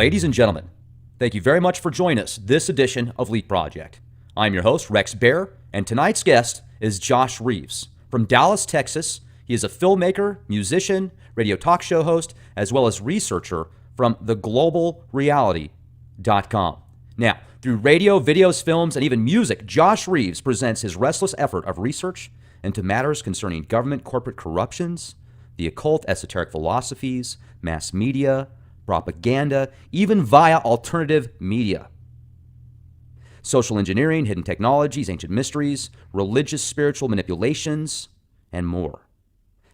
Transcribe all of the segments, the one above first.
Ladies and gentlemen, thank you very much for joining us this edition of Leak Project. I'm your host, Rex Bear, and tonight's guest is Josh Reeves. From Dallas, Texas, he is a filmmaker, musician, radio talk show host, as well as researcher from theglobalreality.com. Now, through radio, videos, films, and even music, Josh Reeves presents his restless effort of research into matters concerning government corporate corruptions, the occult, esoteric philosophies, mass media, propaganda, even via alternative media. Social engineering, hidden technologies, ancient mysteries, religious, spiritual manipulations, and more.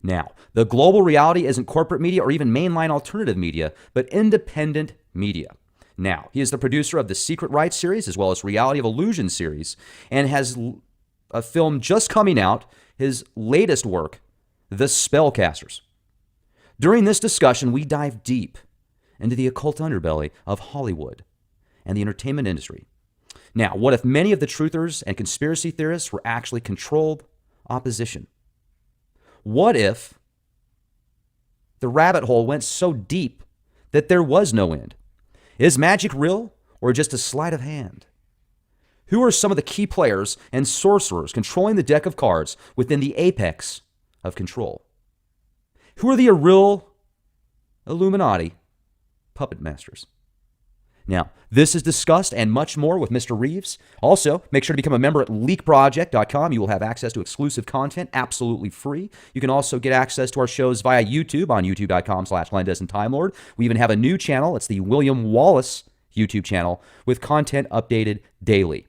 Now, the global reality isn't corporate media or even mainline alternative media, but independent media. Now, he is the producer of the Secret Rites series as well as Reality of Illusion series, and has a film just coming out, his latest work, The Spellcasters. During this discussion, we dive deep into the occult underbelly of Hollywood and the entertainment industry. Now, what if many of the truthers and conspiracy theorists were actually controlled opposition? What if the rabbit hole went so deep that there was no end? Is magic real or just a sleight of hand? Who are some of the key players and sorcerers controlling the deck of cards within the apex of control? Who are the real Illuminati puppet masters? Now, this is discussed and much more with Mr. Reeves. Also, make sure to become a member at leakproject.com. You will have access to exclusive content absolutely free. You can also get access to our shows via YouTube on youtube.com/LendusandTimeLord. We even have a new channel. It's the William Wallace YouTube channel with content updated daily.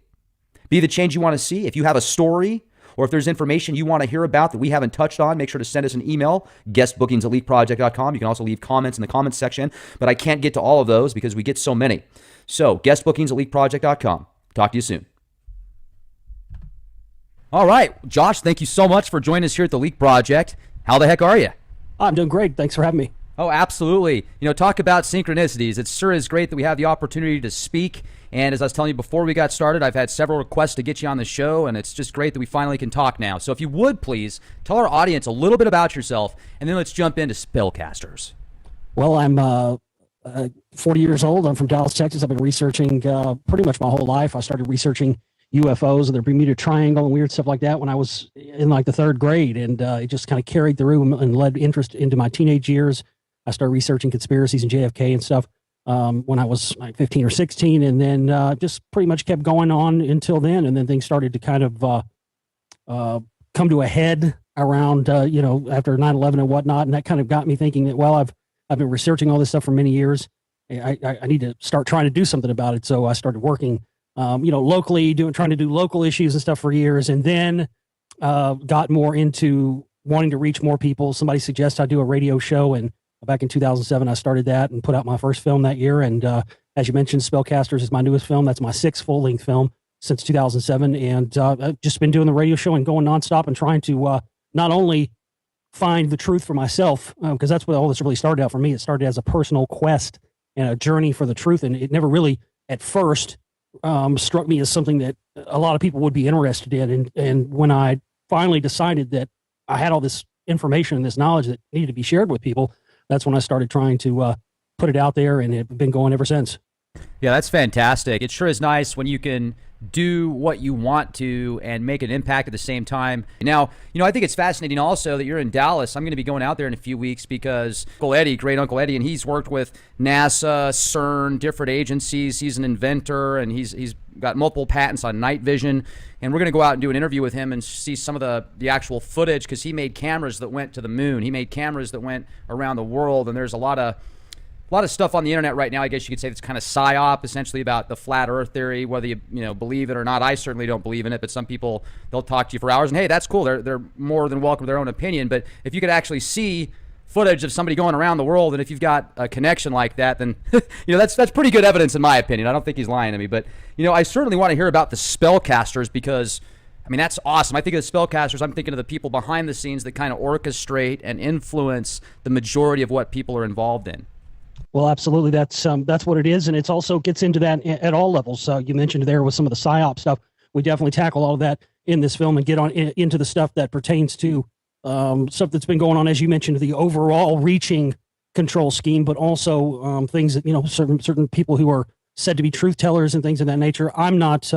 Be the change you want to see. If you have a story or if there's information you want to hear about that we haven't touched on, make sure to send us an email, guestbookings@leakproject.com. You can also leave comments in the comments section, but I can't get to all of those because we get so many. So, guestbookings@leakproject.com. Talk to you soon. All right, Josh, thank you so much for joining us here at the Leak Project. How the heck are you? I'm doing great. Thanks for having me. Oh, absolutely. You know, talk about synchronicities. It sure is great that we have the opportunity to speak. And as I was telling you before we got started, I've had several requests to get you on the show, and it's just great that we finally can talk now. So if you would, please, tell our audience a little bit about yourself, and then let's jump into Spellcasters. Well, I'm 40 years old. I'm from Dallas, Texas. I've been researching pretty much my whole life. I started researching UFOs and the Bermuda Triangle and weird stuff like that when I was in like the third grade, and it just kind of carried through and led interest into my teenage years. I started researching conspiracies and JFK and stuff when I was like 15 or 16, and then just pretty much kept going on until then. And then things started to kind of come to a head around, after 9/11 and whatnot. And that kind of got me thinking that, well, I've been researching all this stuff for many years. I need to start trying to do something about it. So I started working, locally, trying to do local issues and stuff for years. And then got more into wanting to reach more people. Somebody suggested I do a radio show, and back in 2007, I started that and put out my first film that year. And as you mentioned, Spellcasters is my newest film. That's my sixth full-length film since 2007. And I've just been doing the radio show and going nonstop and trying to not only find the truth for myself, because that's what all this really started out for me. It started as a personal quest and a journey for the truth. And it never really, at first, struck me as something that a lot of people would be interested in. And when I finally decided that I had all this information and this knowledge that needed to be shared with people, that's when I started trying to put it out there, and it's been going ever since. Yeah, that's fantastic. It sure is nice when you can do what you want to and make an impact at the same time. Now, I think it's fascinating also that you're in Dallas. I'm going to be going out there in a few weeks because Uncle Eddie, great Uncle Eddie, and he's worked with NASA, CERN, different agencies. He's an inventor, and he's got multiple patents on night vision. And we're going to go out and do an interview with him and see some of the actual footage, because he made cameras that went to the moon. He made cameras that went around the world, and there's a lot of stuff on the internet right now, I guess you could say, that's kind of psyop, essentially about the flat earth theory, whether you believe it or not. I certainly don't believe in it, but some people, they'll talk to you for hours, and hey, that's cool. They're more than welcome to their own opinion. But if you could actually see footage of somebody going around the world, and if you've got a connection like that, then that's pretty good evidence in my opinion. I don't think he's lying to me, but I certainly want to hear about the Spellcasters, because that's awesome. I think of the Spellcasters, I'm thinking of the people behind the scenes that kind of orchestrate and influence the majority of what people are involved in. Well, absolutely. That's what it is. And it's also gets into that at all levels. You mentioned there with some of the psyop stuff. We definitely tackle all of that in this film and get on into the stuff that pertains to stuff that's been going on, as you mentioned, the overall reaching control scheme, but also things that, certain people who are said to be truth tellers and things of that nature. I'm not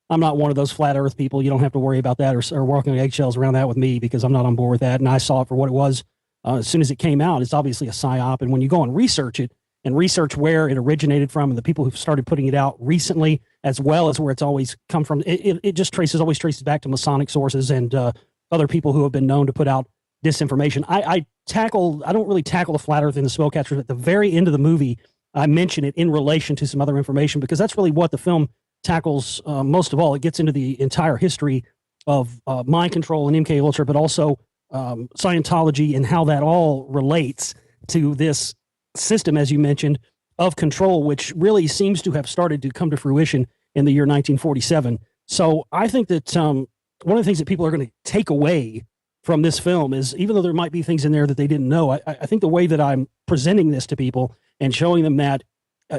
one of those flat earth people. You don't have to worry about that or walking on eggshells around that with me, because I'm not on board with that. And I saw it for what it was as soon as it came out. It's obviously a psyop. And when you go and research it and research where it originated from and the people who've started putting it out recently, as well as where it's always come from, it just always traces back to Masonic sources and other people who have been known to put out disinformation. I don't really tackle the flat earth in the Spellcasters. At the very end of the movie, I mention it in relation to some other information, because that's really what the film tackles most of all. It gets into the entire history of mind control and MK Ultra, but also Scientology and how that all relates to this system, as you mentioned, of control, which really seems to have started to come to fruition in the year 1947. So I think that one of the things that people are going to take away from this film is, even though there might be things in there that they didn't know, I think the way that I'm presenting this to people and showing them that,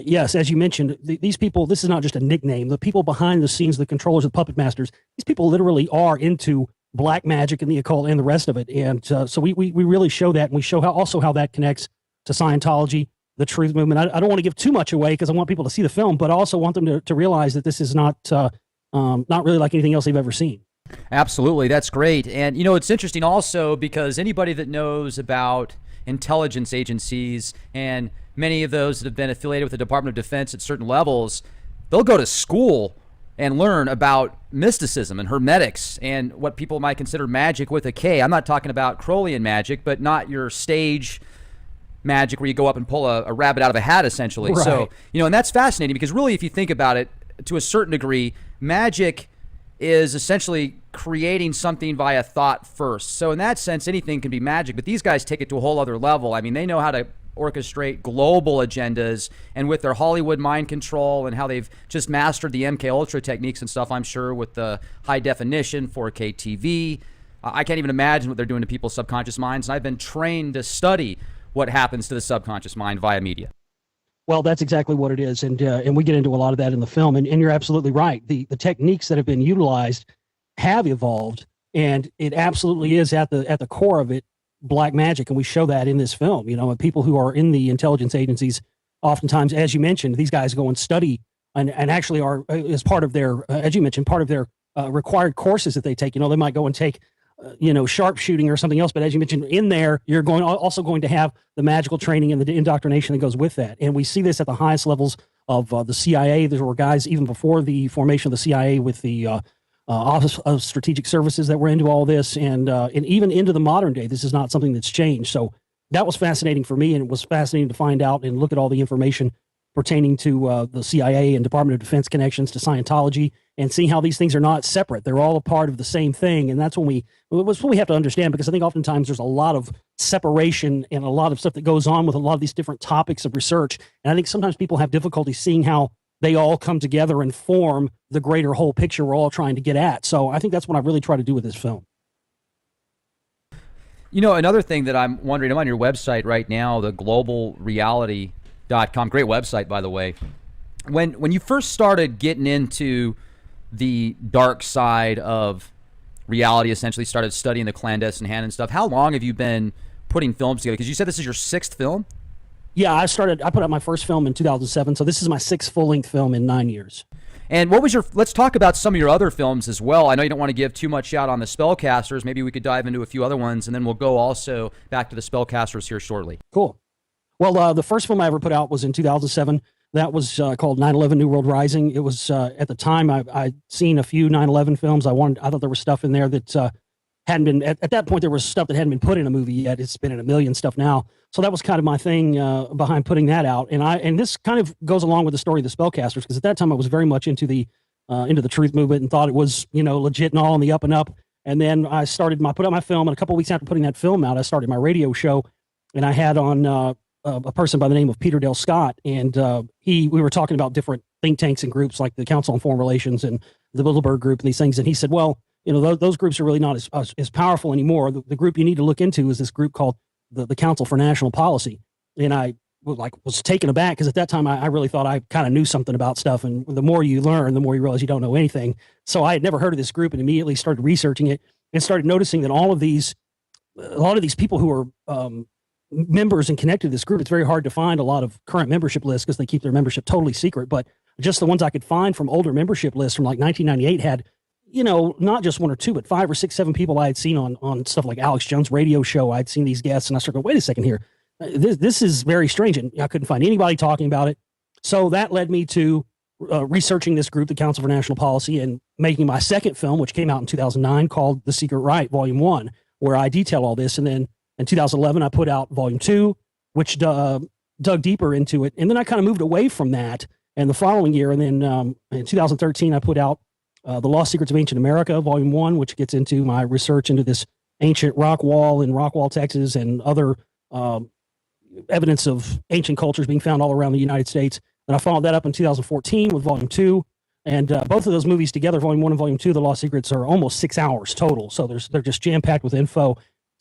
yes, as you mentioned, these people, this is not just a nickname. The people behind the scenes, the controllers, the puppet masters, these people literally are into black magic and the occult and the rest of it. And so we really show that, and we show how that connects to Scientology, the truth movement. I don't want to give too much away because I want people to see the film, but I also want them to realize that this is not really like anything else they've ever seen. Absolutely. That's great. And, it's interesting also because anybody that knows about intelligence agencies, and many of those that have been affiliated with the Department of Defense at certain levels, they'll go to school and learn about mysticism and hermetics and what people might consider magic with a K. I'm not talking about Crowleyan magic, but not your stage magic where you go up and pull a rabbit out of a hat, essentially. Right. So, and that's fascinating because really, if you think about it, to a certain degree, magic is essentially creating something via thought first. So in that sense, anything can be magic, but these guys take it to a whole other level. I mean, they know how to orchestrate global agendas, and with their Hollywood mind control and how they've just mastered the MK Ultra techniques and stuff, I'm sure, with the high definition 4K TV, I can't even imagine what they're doing to people's subconscious minds. And I've been trained to study what happens to the subconscious mind via media. Well, that's exactly what it is, and we get into a lot of that in the film. And you're absolutely right. The techniques that have been utilized have evolved, and it absolutely is at the core of it black magic, and we show that in this film. People who are in the intelligence agencies, oftentimes, as you mentioned, these guys go and study and actually are, as part of their, as you mentioned, part of their required courses that they take. They might go and take sharpshooting or something else. But as you mentioned, in there, you're also going to have the magical training and the indoctrination that goes with that. And we see this at the highest levels of the CIA. There were guys even before the formation of the CIA with the Office of Strategic Services that were into all this. And even into the modern day, this is not something that's changed. So that was fascinating for me. And it was fascinating to find out and look at all the information pertaining to the CIA and Department of Defense connections to Scientology, and see how these things are not separate. They're all a part of the same thing. And that's what we have to understand, because I think oftentimes there's a lot of separation and a lot of stuff that goes on with a lot of these different topics of research. And I think sometimes people have difficulty seeing how they all come together and form the greater whole picture we're all trying to get at. So I think that's what I really try to do with this film. Another thing that I'm wondering, I'm on your website right now, the globalreality.com. Great website, by the way. When you first started getting into the dark side of reality, essentially started studying the clandestine hand and stuff, how long have you been putting films together? Because you said this is your sixth film? Yeah, I put out my first film in 2007, so this is my sixth full-length film in 9 years. And let's talk about some of your other films as well. I know you don't want to give too much out on the Spellcasters. Maybe we could dive into a few other ones, and then we'll go also back to the Spellcasters here shortly. Cool. Well, the first film I ever put out was in 2007. That was called 9/11 New World Rising. It was, at the time, I'd seen a few 9/11 films. I thought there was stuff in there that hadn't been, at that point, there was stuff that hadn't been put in a movie yet. It's been in a million stuff now. So that was kind of my thing behind putting that out. And this kind of goes along with the story of the Spellcasters, because at that time I was very much into the truth movement and thought it was, legit and all on the up and up. And then I put out my film, and a couple of weeks after putting that film out, I started my radio show, and I had on a person by the name of Peter Dale Scott, and we were talking about different think tanks and groups like the Council on Foreign Relations and the Bilderberg Group and these things. And he said, well, those groups are really not as powerful anymore. The group you need to look into is this group called the Council for National Policy. And I was taken aback, because at that time I really thought I kind of knew something about stuff. And the more you learn, the more you realize you don't know anything. So I had never heard of this group, and immediately started researching it and started noticing that a lot of these people who were members and connected to this group. It's very hard to find a lot of current membership lists because they keep their membership totally secret. But just the ones I could find from older membership lists from like 1998 had, not just one or two, but 5 or 6, 7 people I had seen on stuff like Alex Jones' radio show. I'd seen these guests, and I started going, wait a second here. This is very strange, and I couldn't find anybody talking about it. So that led me to researching this group, the Council for National Policy, and making my second film, which came out in 2009, called The Secret Right, Volume 1, where I detail all this. And then in 2011, I put out Volume 2, which dug deeper into it. And then I kind of moved away from that. And the following year, and then in 2013, I put out The Lost Secrets of Ancient America, Volume 1, which gets into my research into this ancient rock wall in Rockwall, Texas, and other evidence of ancient cultures being found all around the United States. And I followed that up in 2014 with Volume 2. And both of those movies together, Volume 1 and Volume 2, The Lost Secrets, are almost 6 hours total. So they're just jam-packed with info.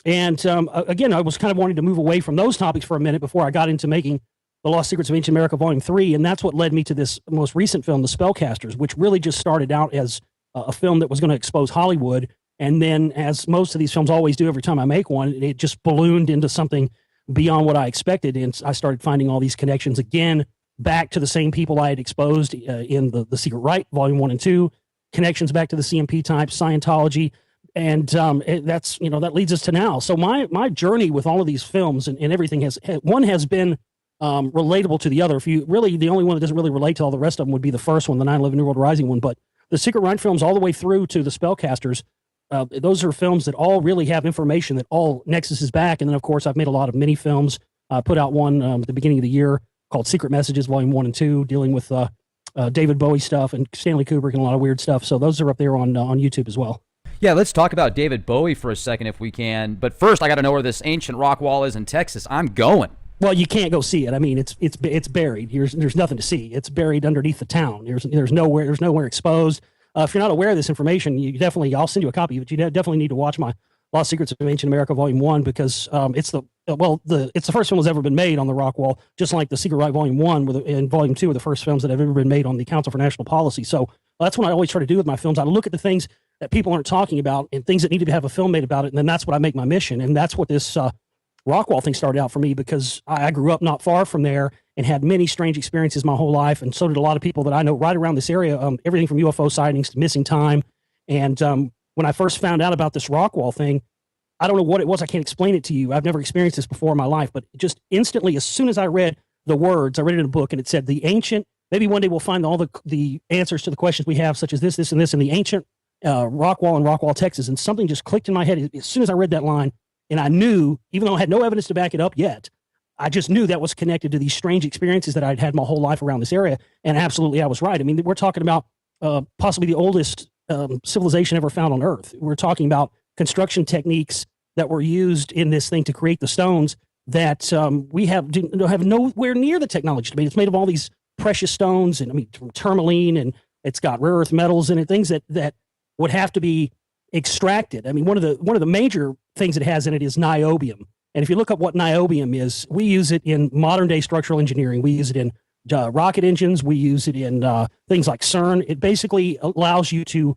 And again, I was kind of wanting to move away from those topics for a minute before I got into making The Lost Secrets of Ancient America, Volume 3. And that's what led me to this most recent film, The Spellcasters, which really just started out as a film that was going to expose Hollywood. And then, as most of these films always do every time I make one, it just ballooned into something beyond what I expected. And I started finding all these connections again back to the same people I had exposed in the Secret Right, Volume 1 and 2, connections back to the CMP type, Scientology. And that's, that leads us to now. So my journey with all of these films and everything has been relatable to the other. If you really, the only one that doesn't really relate to all the rest of them would be the first one, the 9/11 New World Rising one. But the Secret Right films all the way through to the Spellcasters, those are films that all really have information that all nexuses back. And then, of course, I've made a lot of mini films. Put out one at the beginning of the year called Secret Messages, Volume 1 and 2, dealing with David Bowie stuff and Stanley Kubrick and a lot of weird stuff. So those are up there on YouTube as well. Yeah, let's talk about David Bowie for a second if we can. But first, I got to know where this ancient rock wall is in Texas. I'm going. Well, you can't go see it. I mean, it's buried. There's nothing to see. It's buried underneath the town. There's nowhere exposed. If you're not aware of this information, I'll send you a copy, but you definitely need to watch my Lost Secrets of Ancient America, Volume 1, because it's the first film that's ever been made on the rock wall, just like The Secret Right, Volume 1 and Volume 2 are the first films that have ever been made on the Council for National Policy. So that's what I always try to do with my films. I look at the things that people aren't talking about and things that need to have a film made about it, and then that's what I make my mission. And that's what this rock wall thing started out for me, because I grew up not far from there and had many strange experiences my whole life, and so did a lot of people that I know right around this area, everything from UFO sightings to missing time. And when I first found out about this rock wall thing, I don't know what it was. I can't explain it to you. I've never experienced this before in my life, but just instantly, as soon as I read the words, I read it in a book, and it said the ancient, maybe one day we'll find all the answers to the questions we have, such as this, and this, and the ancient rock wall in Rockwall, Texas. And something just clicked in my head as soon as I read that line. And I knew, even though I had no evidence to back it up yet, I just knew that was connected to these strange experiences that I'd had my whole life around this area. And absolutely, I was right. I mean, we're talking about possibly the oldest civilization ever found on Earth. We're talking about construction techniques that were used in this thing to create the stones that we have nowhere near the technology. I mean, it's made of all these precious stones, and I mean, from tourmaline, and it's got rare earth metals in it, things that would have to be extracted. I mean, one of the major things it has in it is niobium. And if you look up what niobium is, we use it in modern day structural engineering. We use it in rocket engines. We use it in things like CERN. It basically allows you to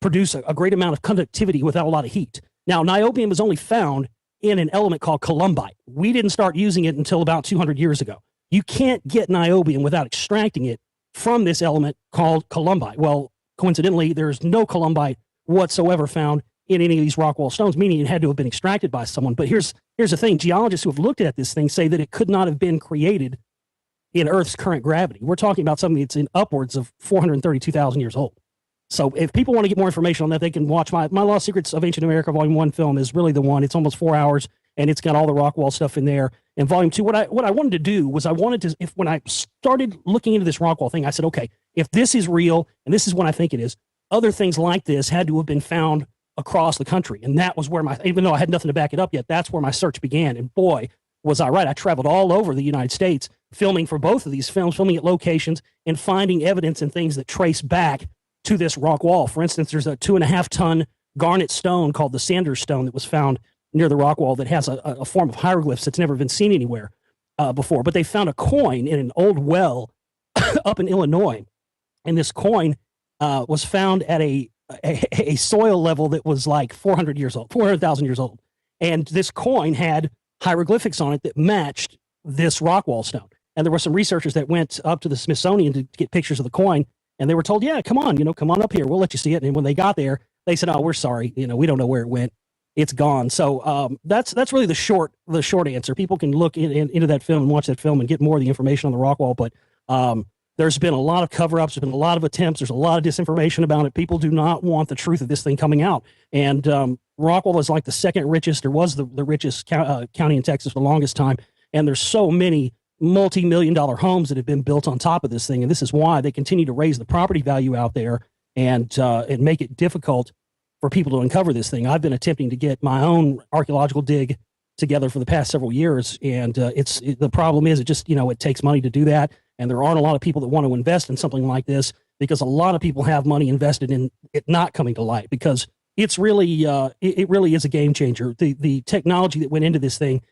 produce a great amount of conductivity without a lot of heat. Now, niobium is only found in an element called columbite. We didn't start using it until about 200 years ago. You can't get niobium without extracting it from this element called columbite. Well, coincidentally, there's no columbite whatsoever found in any of these rock wall stones, meaning it had to have been extracted by someone. But here's the thing. Geologists who have looked at this thing say that it could not have been created in Earth's current gravity. We're talking about something that's in upwards of 432,000 years old. So if people want to get more information on that, they can watch my Lost Secrets of Ancient America Volume 1 film is really the one. It's almost 4 hours, and it's got all the rock wall stuff in there. And Volume 2, what I wanted to do was when I started looking into this rock wall thing, I said, okay, if this is real, and this is what I think it is, other things like this had to have been found across the country. And that was where even though I had nothing to back it up yet, that's where my search began. And boy, was I right. I traveled all over the United States filming for both of these films, filming at locations and finding evidence and things that trace back to this rock wall. For instance, there's a 2.5-ton garnet stone called the Sanders Stone that was found near the rock wall that has a form of hieroglyphs that's never been seen anywhere before. But they found a coin in an old well up in Illinois. And this coin was found at a soil level that was like 400,000 years old. And this coin had hieroglyphics on it that matched this rock wall stone. And there were some researchers that went up to the Smithsonian to get pictures of the coin, and they were told, yeah, come on, come on up here. We'll let you see it. And when they got there, they said, oh, we're sorry. We don't know where it went. It's gone. So that's really the short answer. People can look into that film and watch that film and get more of the information on the rock wall. But there's been a lot of cover-ups. There's been a lot of attempts. There's a lot of disinformation about it. People do not want the truth of this thing coming out. And Rockwall is like the second richest, or was the richest county in Texas for the longest time. And there's so many multi-million-dollar homes that have been built on top of this thing. And this is why they continue to raise the property value out there and make it difficult for people to uncover this thing. I've been attempting to get my own archaeological dig together for the past several years. And the problem is it takes money to do that. And there aren't a lot of people that want to invest in something like this, because a lot of people have money invested in it not coming to light, because it's really, it really is a game changer. The technology that went into this thing,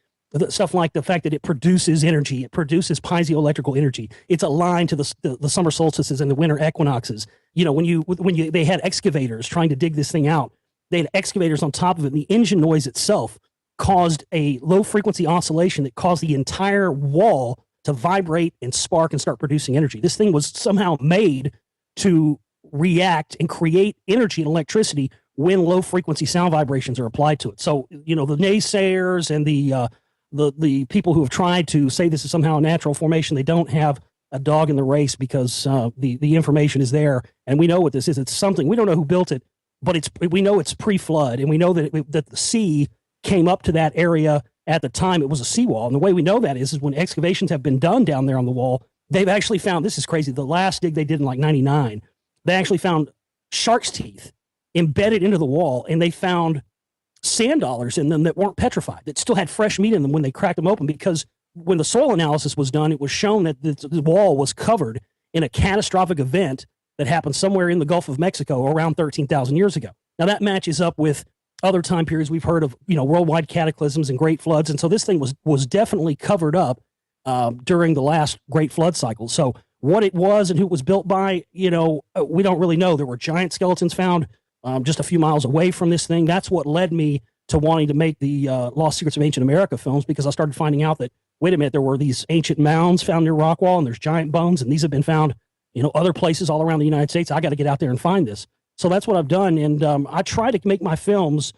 stuff like the fact that it produces energy, it produces piezoelectrical energy. It's aligned to the summer solstices and the winter equinoxes. When they had excavators trying to dig this thing out, they had excavators on top of it. And the engine noise itself caused a low frequency oscillation that caused the entire wall to vibrate and spark and start producing energy. This thing was somehow made to react and create energy and electricity when low frequency sound vibrations are applied to it. So, the naysayers and the people who have tried to say this is somehow a natural formation, they don't have a dog in the race, because the information is there, and we know what this is. It's something, we don't know who built it, but we know it's pre-flood, and we know that the sea came up to that area at the time it was a seawall. And the way we know that is when excavations have been done down there on the wall, they've actually found, this is crazy, the last dig they did in like 99, they actually found shark's teeth embedded into the wall, and they found sand dollars in them that weren't petrified, that still had fresh meat in them when they cracked them open, because when the soil analysis was done, it was shown that the wall was covered in a catastrophic event that happened somewhere in the Gulf of Mexico around 13,000 years ago. Now that matches up with other time periods we've heard of, worldwide cataclysms and great floods. And so this thing was definitely covered up during the last great flood cycle. So what it was and who it was built by, we don't really know. There were giant skeletons found just a few miles away from this thing. That's what led me to wanting to make the Lost Secrets of Ancient America films, because I started finding out that, wait a minute, there were these ancient mounds found near Rockwall, and there's giant bones, and these have been found, other places all around the United States. I got to get out there and find this. So that's what I've done. And I try to make my films,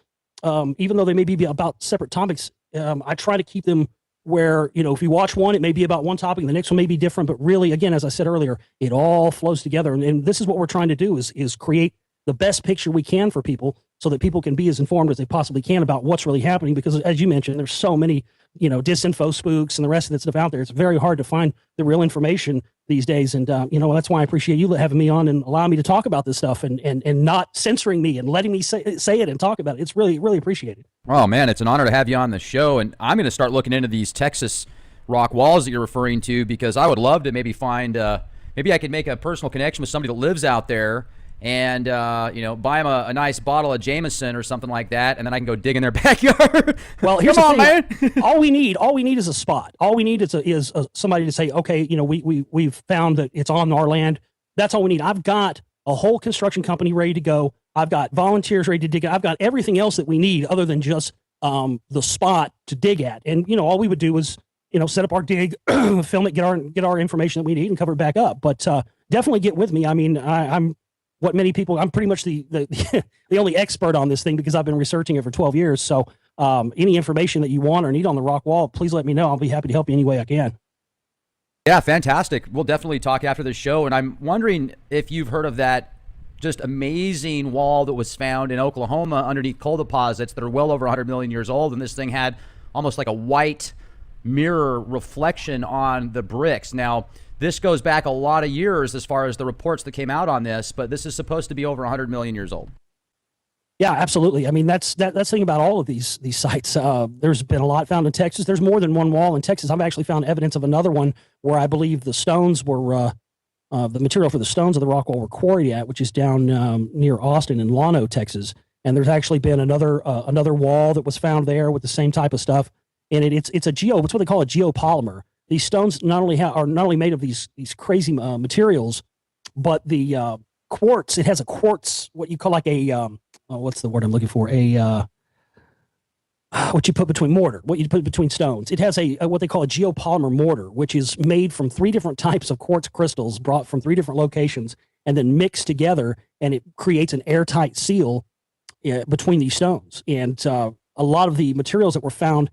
even though they may be about separate topics, I try to keep them where, if you watch one, it may be about one topic, and the next one may be different, but really, again, as I said earlier, it all flows together. And this is what we're trying to do is create the best picture we can for people, so that people can be as informed as they possibly can about what's really happening. Because as you mentioned, there's so many, disinfo spooks and the rest of that stuff out there. It's very hard to find the real information these days. And, that's why I appreciate you having me on and allowing me to talk about this stuff and not censoring me and letting me say it and talk about it. It's really, really appreciated. Oh man, it's an honor to have you on the show. And I'm going to start looking into these Texas rock walls that you're referring to, because I would love to maybe find, maybe I could make a personal connection with somebody that lives out there, and buy them a nice bottle of Jameson or something like that, and then I can go dig in their backyard. Well, here's Come on, man. all we need is a spot. All we need is somebody to say, okay, we've found that it's on our land. That's all we need. I've got a whole construction company ready to go. I've got volunteers ready to dig. I've got everything else that we need other than just the spot to dig at. And all we would do is set up our dig, film it, get our information that we need, and cover it back up. But definitely get with me. I mean, I'm what many people, I'm pretty much the the only expert on this thing, because I've been researching it for 12 years. So any information that you want or need on the rock wall, please let me know. I'll be happy to help you any way I can. Yeah, fantastic. We'll definitely talk after the show. And I'm wondering if you've heard of that just amazing wall that was found in Oklahoma underneath coal deposits that are well over 100 million years old. And this thing had almost like a white mirror reflection on the bricks. Now, this goes back a lot of years as far as the reports that came out on this, but this is supposed to be over 100 million years old. Yeah, absolutely. I mean, that's the thing about all of these sites. There's been a lot found in Texas. There's more than one wall in Texas. I've actually found evidence of another one where I believe the stones were, the material for the stones of the rock wall were quarried at, which is down near Austin in Llano, Texas. And there's actually been another wall that was found there with the same type of stuff. And it's what they call a geopolymer. These stones not only made of these crazy materials, but the quartz. It has a quartz, what you call like a what's the word I'm looking for? what you put between mortar, what you put between stones. It has a what they call a geopolymer mortar, which is made from 3 different types of quartz crystals brought from 3 different locations and then mixed together, and it creates an airtight seal between these stones. And a lot of the materials that were found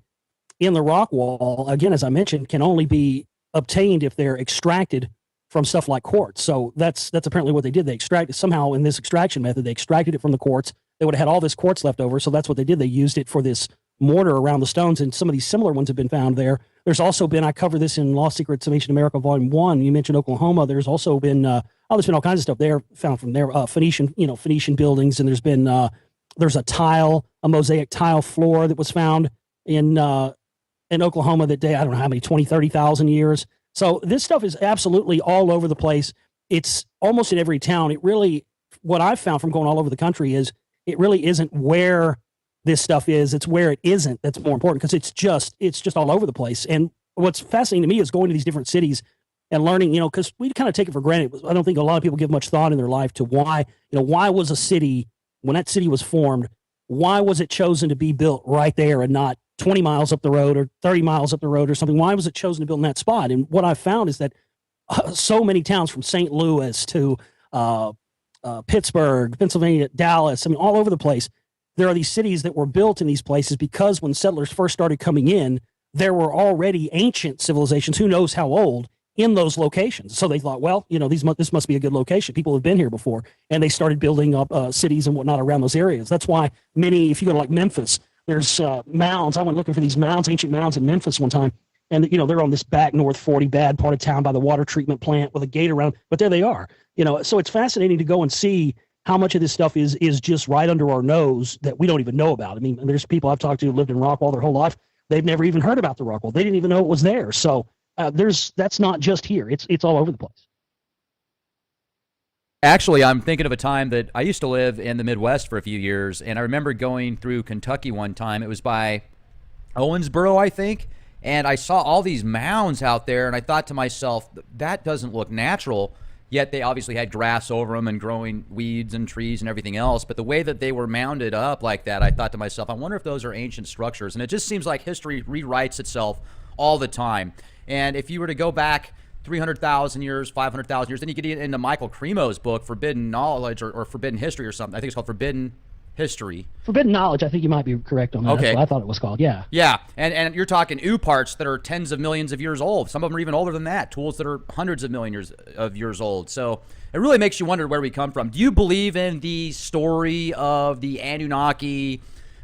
in the rock wall, again, as I mentioned, can only be obtained if they're extracted from stuff like quartz. So that's apparently what they did. They extracted somehow in this extraction method. They extracted it from the quartz. They would have had all this quartz left over. So that's what they did. They used it for this mortar around the stones, and some of these similar ones have been found there. There's also been, I cover this in Lost Secrets of Ancient America, Volume 1. You mentioned Oklahoma. There's also been, there's been all kinds of stuff there found from there, Phoenician buildings, and there's been, there's a mosaic tile floor that was found in Oklahoma that day, I don't know how many, 20, 30,000 years. So this stuff is absolutely all over the place. It's almost in every town. It really, what I've found from going all over the country is it really isn't where this stuff is, it's where it isn't that's more important, because it's just all over the place. And what's fascinating to me is going to these different cities and learning, because we kind of take it for granted. I don't think a lot of people give much thought in their life to why was a city, when that city was formed, why was it chosen to be built right there and not 20 miles up the road or 30 miles up the road or something? Why was it chosen to build in that spot? And what I've found is that so many towns, from St. Louis to Pittsburgh, Pennsylvania, Dallas, all over the place, there are these cities that were built in these places because when settlers first started coming in, there were already ancient civilizations, who knows how old, in those locations. So they thought, well, this must be a good location. People have been here before. And they started building up cities and whatnot around those areas. That's why if you go to like Memphis, there's mounds. I went looking for these mounds, ancient mounds in Memphis one time. And, they're on this back North 40 bad part of town by the water treatment plant with a gate around. But there they are. So it's fascinating to go and see how much of this stuff is just right under our nose that we don't even know about. There's people I've talked to who lived in Rockwall their whole life. They've never even heard about the Rockwall. They didn't even know it was there. So that's not just here. It's all over the place. Actually, I'm thinking of a time that I used to live in the Midwest for a few years, and I remember going through Kentucky one time. It was by Owensboro, I think, and I saw all these mounds out there, and I thought to myself, that doesn't look natural. Yet they obviously had grass over them and growing weeds and trees and everything else. But the way that they were mounded up like that, I thought to myself, I wonder if those are ancient structures. And it just seems like history rewrites itself all the time. And if you were to go back 300,000 years, 500,000 years, then you could get into Michael Cremo's book, Forbidden Knowledge or Forbidden History or something. I think it's called Forbidden History. Forbidden Knowledge, I think you might be correct on that. Okay. That's what I thought it was called, yeah. Yeah, and you're talking ooh parts that are tens of millions of years old. Some of them are even older than that. Tools that are hundreds of millions of years old. So it really makes you wonder where we come from. Do you believe in the story of the Anunnaki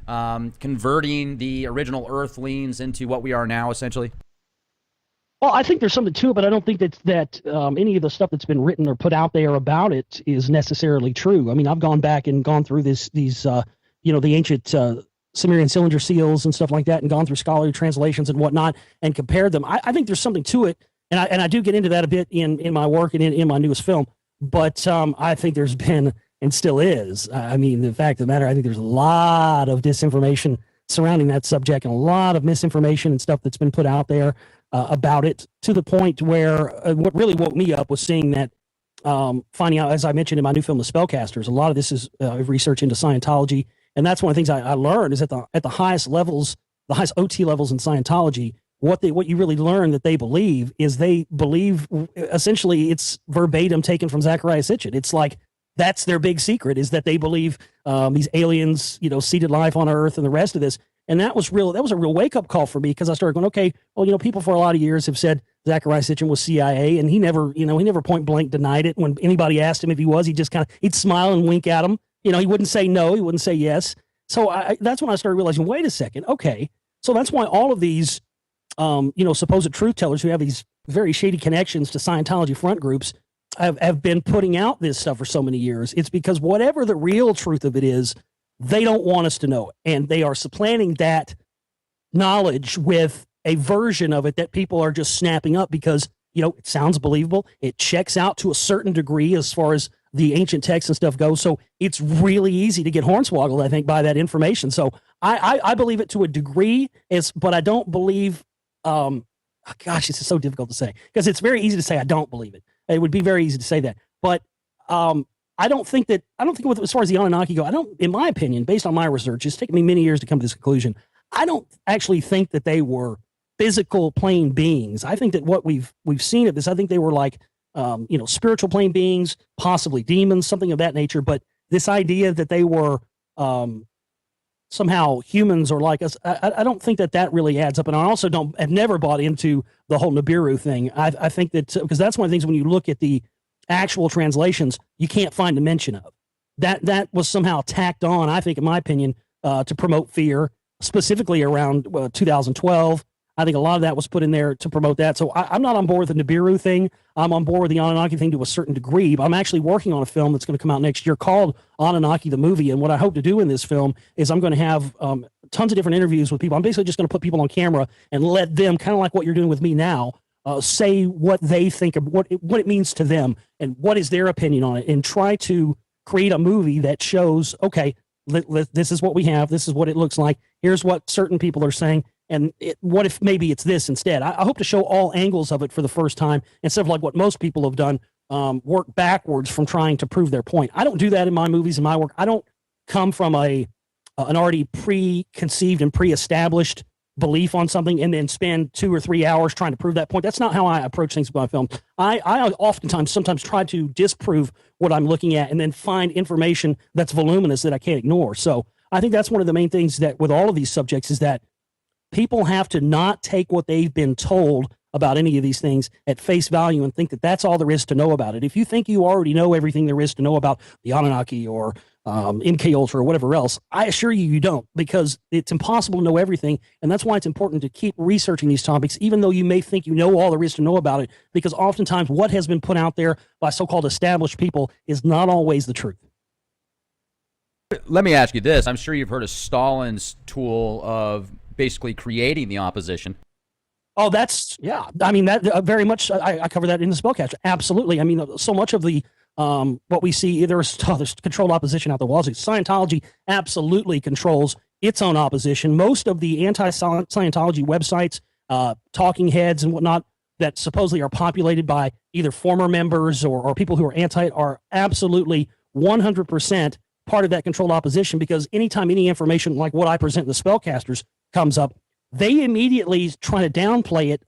converting the original Earthlings into what we are now, essentially? Well, I think there's something to it, but I don't think that any of the stuff that's been written or put out there about it is necessarily true. I've gone back and gone through these the ancient Sumerian cylinder seals and stuff like that, and gone through scholarly translations and whatnot, and compared them. I think there's something to it, and I do get into that a bit in my work and in my newest film. But I think there's been, and still is. The fact of the matter, I think there's a lot of disinformation surrounding that subject, and a lot of misinformation and stuff that's been put out there about it, to the point where what really woke me up was seeing that, finding out, as I mentioned in my new film, The Spellcasters, a lot of this is research into Scientology. And that's one of the things I learned is at the highest levels, the highest OT levels in Scientology, what you really learn that they believe is essentially it's verbatim taken from Zecharia Sitchin. It's like, that's their big secret, is that they believe these aliens, seeded life on Earth and the rest of this. And that was a real wake-up call for me, because I started going, okay, well, people for a lot of years have said Zecharia Sitchin was CIA, and he never point blank denied it. When anybody asked him if he was, he'd smile and wink at them. He wouldn't say no, he wouldn't say yes. So that's when I started realizing, wait a second, okay, so that's why all of these, supposed truth tellers who have these very shady connections to Scientology front groups have been putting out this stuff for so many years. It's because whatever the real truth of it is, they don't want us to know it. And they are supplanting that knowledge with a version of it that people are just snapping up because, it sounds believable. It checks out to a certain degree as far as the ancient texts and stuff goes. So it's really easy to get hornswoggled, I think, by that information. So I believe it to a degree, but I don't believe, gosh, this is so difficult to say, because it's very easy to say I don't believe it. It would be very easy to say that. But I don't think as far as the Anunnaki go, in my opinion, based on my research, it's taken me many years to come to this conclusion. I don't actually think that they were physical plane beings. I think that what we've seen of this, I think they were like, spiritual plane beings, possibly demons, something of that nature. But this idea that they were somehow humans or like us, I don't think that really adds up. And I also have never bought into the whole Nibiru thing. I think that because that's one of the things when you look at the actual translations, you can't find a mention of that was somehow tacked on, I think, in my opinion, to promote fear, specifically around 2012. I think a lot of that was put in there to promote that. So I'm not on board with the Nibiru thing. I'm on board with the Anunnaki thing to a certain degree. But I'm actually working on a film that's going to come out next year called Anunnaki the Movie. And what I hope to do in this film is I'm going to have tons of different interviews with people. I'm basically just going to put people on camera and let them, kind of like what you're doing with me now, say what they think of what it means to them and what is their opinion on it, and try to create a movie that shows, okay, this is what we have. This is what it looks like. Here's what certain people are saying. And what if maybe it's this instead? I hope to show all angles of it for the first time, instead of like what most people have done, work backwards from trying to prove their point. I don't do that in my movies and my work. I don't come from an already preconceived and pre-established belief on something and then spend 2 or 3 hours trying to prove that point. That's not how I approach things with my film. I sometimes try to disprove what I'm looking at and then find information that's voluminous that I can't ignore. So I think that's one of the main things that with all of these subjects is that people have to not take what they've been told about any of these things at face value and think that that's all there is to know about it. If you think you already know everything there is to know about the Anunnaki or MK Ultra or whatever else, I assure you don't, because it's impossible to know everything. And that's why it's important to keep researching these topics, even though you may think you know all there is to know about it, because oftentimes what has been put out there by so-called established people is not always the truth. Let me ask you this. I'm sure you've heard of Stalin's tool of basically creating the opposition. Oh, that's, yeah. I mean, that very much, I cover that in the Spellcaster. Absolutely. I mean, so much of the, what we see, there's controlled opposition out the walls. Scientology absolutely controls its own opposition. Most of the anti-Scientology websites, talking heads and whatnot that supposedly are populated by either former members or people who are anti it are absolutely 100% part of that controlled opposition, because anytime any information like what I present in the Spellcasters comes up, they immediately try to downplay it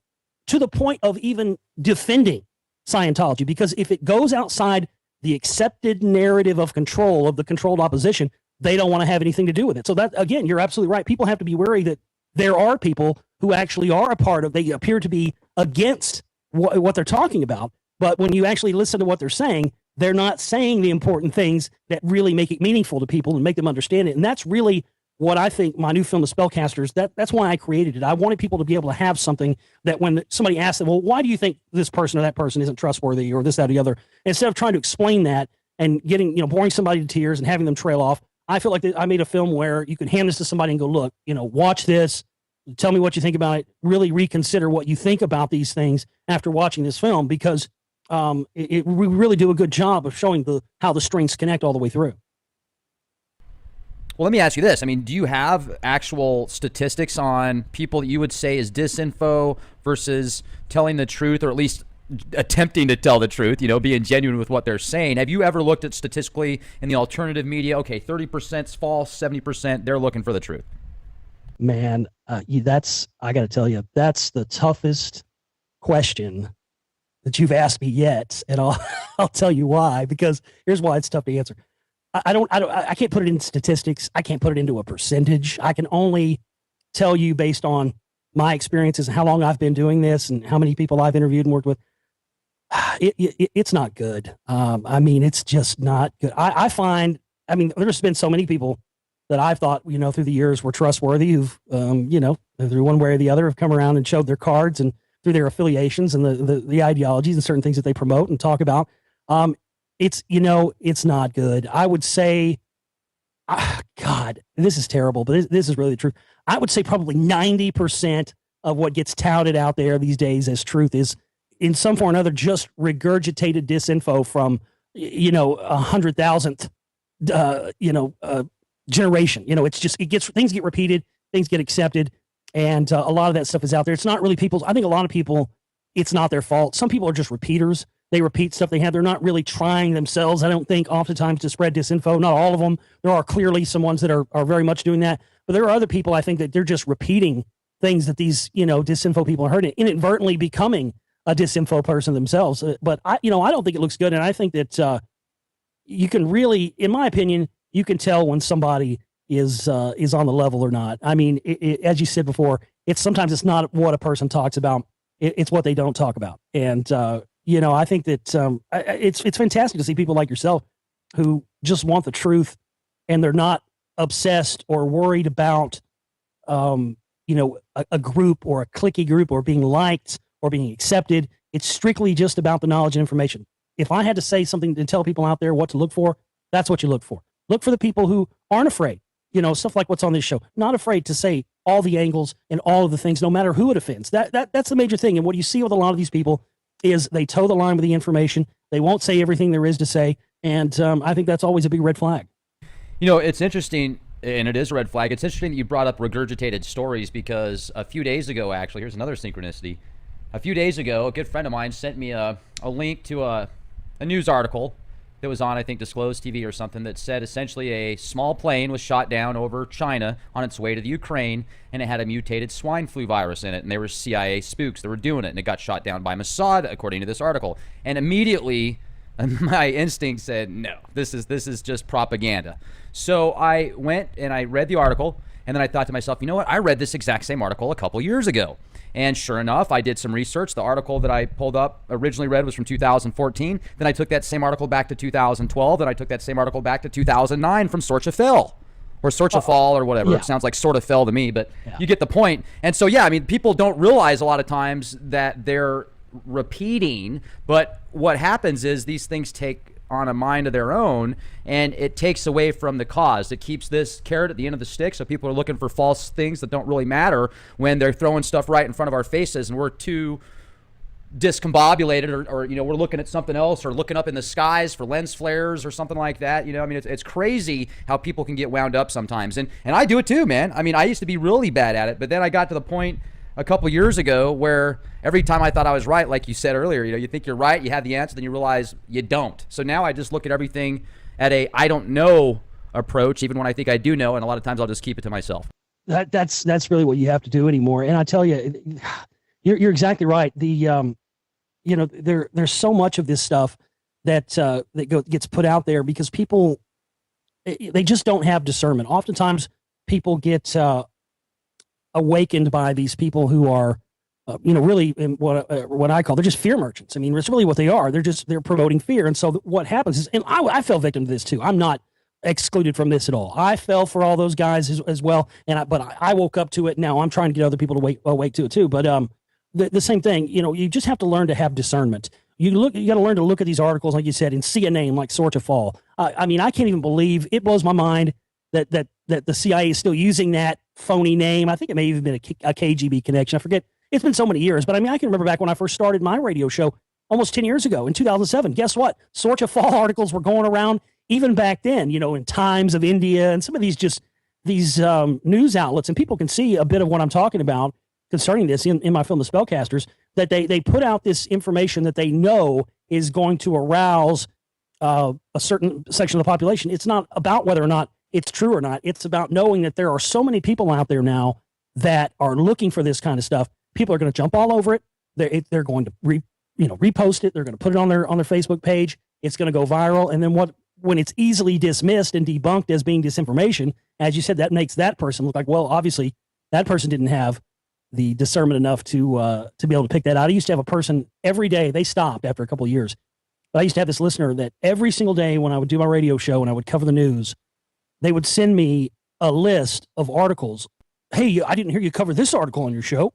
to the point of even defending Scientology, because if it goes outside the accepted narrative of control of the controlled opposition, they don't want to have anything to do with it. So that, again, you're absolutely right. People have to be wary that there are people who actually are a part of, they appear to be against what they're talking about. But when you actually listen to what they're saying, they're not saying the important things that really make it meaningful to people and make them understand it. And that's really what I think my new film, The Spellcasters, that's why I created it. I wanted people to be able to have something that when somebody asks them, well, why do you think this person or that person isn't trustworthy or this, that, or the other, instead of trying to explain that and getting, boring somebody to tears and having them trail off, I feel like I made a film where you can hand this to somebody and go, look, watch this, tell me what you think about it, really reconsider what you think about these things after watching this film, because we really do a good job of showing how the strings connect all the way through. Well, let me ask you this. I mean, do you have actual statistics on people that you would say is disinfo versus telling the truth, or at least attempting to tell the truth, being genuine with what they're saying? Have you ever looked at statistically in the alternative media, okay, 30% is false, 70%, they're looking for the truth? Man, I got to tell you, that's the toughest question that you've asked me yet. And I'll tell you why, because here's why it's tough to answer. I can't put it in statistics. I can't put it into a percentage. I can only tell you based on my experiences and how long I've been doing this and how many people I've interviewed and worked with. It's not good. I mean, it's just not good. I find, there's been so many people that I've thought, through the years were trustworthy who've, through one way or the other have come around and showed their cards and through their affiliations and the ideologies and certain things that they promote and talk about. It's not good. I would say, God, this is terrible, but this is really the truth. I would say probably 90% of what gets touted out there these days as truth is in some form or another just regurgitated disinfo from, 100,000th, generation. It's just, things get repeated, things get accepted. And a lot of that stuff is out there. It's not really I think a lot of people, it's not their fault. Some people are just repeaters. They repeat stuff they have. They're not really trying themselves, I don't think, oftentimes to spread disinfo. Not all of them. There are clearly some ones that are very much doing that. But there are other people, I think, that they're just repeating things that these, disinfo people are heard, inadvertently becoming a disinfo person themselves. But I don't think it looks good. And I think that you can really, in my opinion, you can tell when somebody is on the level or not. I mean, as you said before, sometimes it's not what a person talks about. It's what they don't talk about. And, I think that it's fantastic to see people like yourself who just want the truth, and they're not obsessed or worried about, a group or a cliquey group or being liked or being accepted. It's strictly just about the knowledge and information. If I had to say something to tell people out there what to look for, that's what you look for. Look for the people who aren't afraid, stuff like what's on this show, not afraid to say all the angles and all of the things, no matter who it offends. That's the major thing. And what you see with a lot of these people is they toe the line with the information. They won't say everything there is to say. And I think that's always a big red flag. It's interesting, and it is a red flag. It's interesting that you brought up regurgitated stories, because a few days ago, actually, here's another synchronicity. A few days ago, a good friend of mine sent me a link to a news article that was on, I think, Disclosed TV or something, that said essentially a small plane was shot down over China on its way to the Ukraine, and it had a mutated swine flu virus in it, and they were CIA spooks that were doing it, and it got shot down by Mossad, according to this article. And immediately, my instinct said, no, this is just propaganda. So I went and I read the article, and then I thought to myself, you know what? I read this exact same article a couple years ago. And sure enough, I did some research. The article that I pulled up, originally read, was from 2014. Then I took that same article back to 2012. Then I took that same article back to 2009 from Sorcha Phil, or Sorcha Fall, or whatever. Yeah. It sounds like sort of fell to me, but you get the point. And so, yeah, I mean, people don't realize a lot of times that they're repeating, but what happens is these things take on a mind of their own, and it takes away from the cause. It keeps this carrot at the end of the stick, so people are looking for false things that don't really matter when they're throwing stuff right in front of our faces, and we're too discombobulated, or we're looking at something else, or looking up in the skies for lens flares or something like that. I mean, it's crazy how people can get wound up sometimes, and I do it too, man. I mean, I used to be really bad at it, but then I got to the point a couple years ago where every time I thought I was right, like you said earlier, you think you're right, you have the answer, then you realize you don't. So now I just look at everything at a I don't know approach, even when I think I do know, and a lot of times I'll just keep it to myself. That's really what you have to do anymore. And I tell you, you're exactly right. The there's so much of this stuff that gets put out there because people, they just don't have discernment. Oftentimes people get awakened by these people who are, really what I call, they're just fear merchants. I mean, it's really what they are. They're promoting fear. And so what happens is, and I fell victim to this too. I'm not excluded from this at all. I fell for all those guys as well. But I woke up to it. Now I'm trying to get other people to awake to it too. But the same thing, you just have to learn to have discernment. You got to learn to look at these articles, like you said, and see a name like Sorcha Fall. I mean, I can't even believe, it blows my mind that the CIA is still using that phony name. I think it may have been a KGB connection. I forget. It's been so many years, but I mean, I can remember back when I first started my radio show almost 10 years ago in 2007. Guess what? Sorcha Fall articles were going around even back then, in Times of India and some of these news outlets, and people can see a bit of what I'm talking about concerning this in my film, The Spellcasters, that they put out this information that they know is going to arouse a certain section of the population. It's not about whether or not it's true or not. It's about knowing that there are so many people out there now that are looking for this kind of stuff. People are going to jump all over it. They're going to repost it. They're going to put it on their Facebook page. It's going to go viral. And then when it's easily dismissed and debunked as being disinformation, as you said, that makes that person look like, well, obviously that person didn't have the discernment enough to be able to pick that out. I used to have a person every day. They stopped after a couple of years. But I used to have this listener that every single day when I would do my radio show and I would cover the news, they would send me a list of articles. Hey, I didn't hear you cover this article on your show.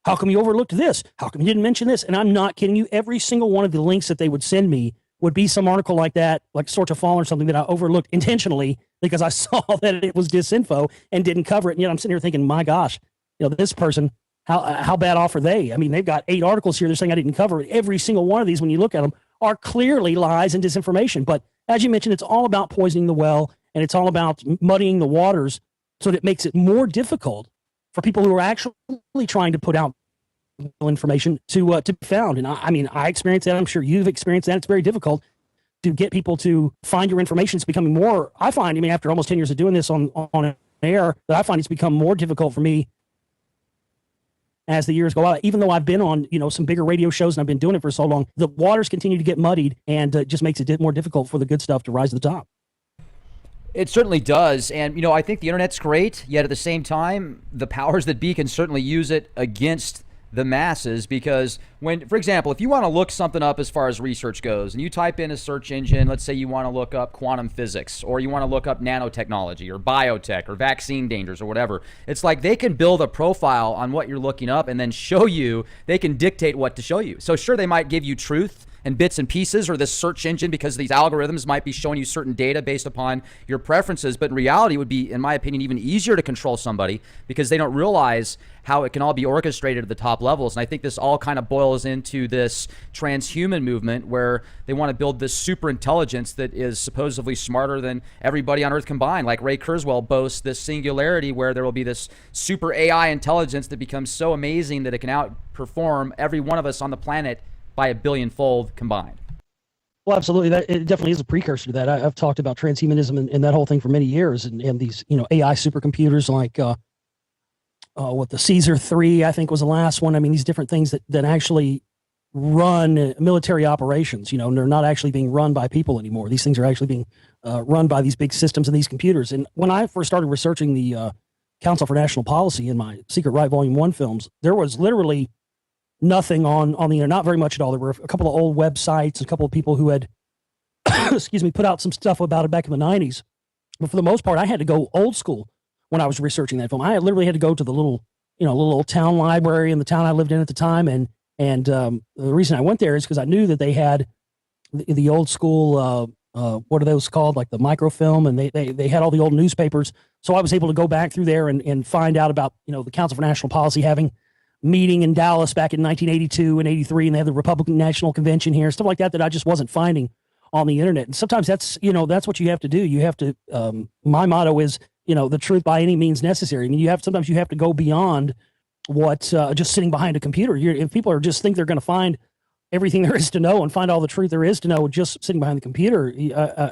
How come you overlooked this? How come you didn't mention this? And I'm not kidding you. Every single one of the links that they would send me would be some article like that, like Sorcha Fall or something that I overlooked intentionally because I saw that it was disinfo and didn't cover it. And yet I'm sitting here thinking, my gosh, this person, how bad off are they? I mean, they've got 8 articles here. They're saying I didn't cover it. Every single one of these, when you look at them, are clearly lies and disinformation. But as you mentioned, it's all about poisoning the well, and it's all about muddying the waters so that it makes it more difficult for people who are actually trying to put out information to be found. And I mean, I experienced that. I'm sure you've experienced that. It's very difficult to get people to find your information. It's becoming more, I find, I mean, after almost 10 years of doing this on air, that I find it's become more difficult for me as the years go on. Even though I've been on, some bigger radio shows and I've been doing it for so long, the waters continue to get muddied, and it just makes it more difficult for the good stuff to rise to the top. It certainly does. And, I think the internet's great, yet at the same time, the powers that be can certainly use it against the masses, because when, for example, if you want to look something up as far as research goes and you type in a search engine, let's say you want to look up quantum physics, or you want to look up nanotechnology or biotech or vaccine dangers or whatever, it's like they can build a profile on what you're looking up and then show you, they can dictate what to show you. So sure, they might give you truth and bits and pieces, or this search engine, because these algorithms might be showing you certain data based upon your preferences. But in reality, it would be, in my opinion, even easier to control somebody because they don't realize how it can all be orchestrated at the top levels. And I think this all kind of boils into this transhuman movement where they want to build this super intelligence that is supposedly smarter than everybody on Earth combined. Like Ray Kurzweil boasts this singularity where there will be this super AI intelligence that becomes so amazing that it can outperform every one of us on the planet by a billion-fold combined. Well, absolutely. It definitely is a precursor to that. I've talked about transhumanism and that whole thing for many years, and these AI supercomputers like what the Caesar 3, I think, was the last one. I mean, these different things that actually run military operations. They're not actually being run by people anymore. These things are actually being run by these big systems and these computers. And when I first started researching the Council for National Policy in my Secret Right Volume 1 films, there was literally nothing on the internet, not very much at all. There were a couple of old websites, a couple of people who had, put out some stuff about it back in the 90s. But for the most part, I had to go old school when I was researching that film. I literally had to go to the little old town library in the town I lived in at the time. And the reason I went there is because I knew that they had the old school, what are those called? Like the microfilm, and they had all the old newspapers. So I was able to go back through there and find out about, the Council for National Policy having meeting in Dallas back in 1982 and 83, and they had the Republican National Convention here, stuff like that I just wasn't finding on the internet. And sometimes that's what you have to do. You have to, my motto is, the truth by any means necessary. I mean, sometimes you have to go beyond what just sitting behind a computer. If people are just think they're going to find everything there is to know and find all the truth there is to know just sitting behind the computer,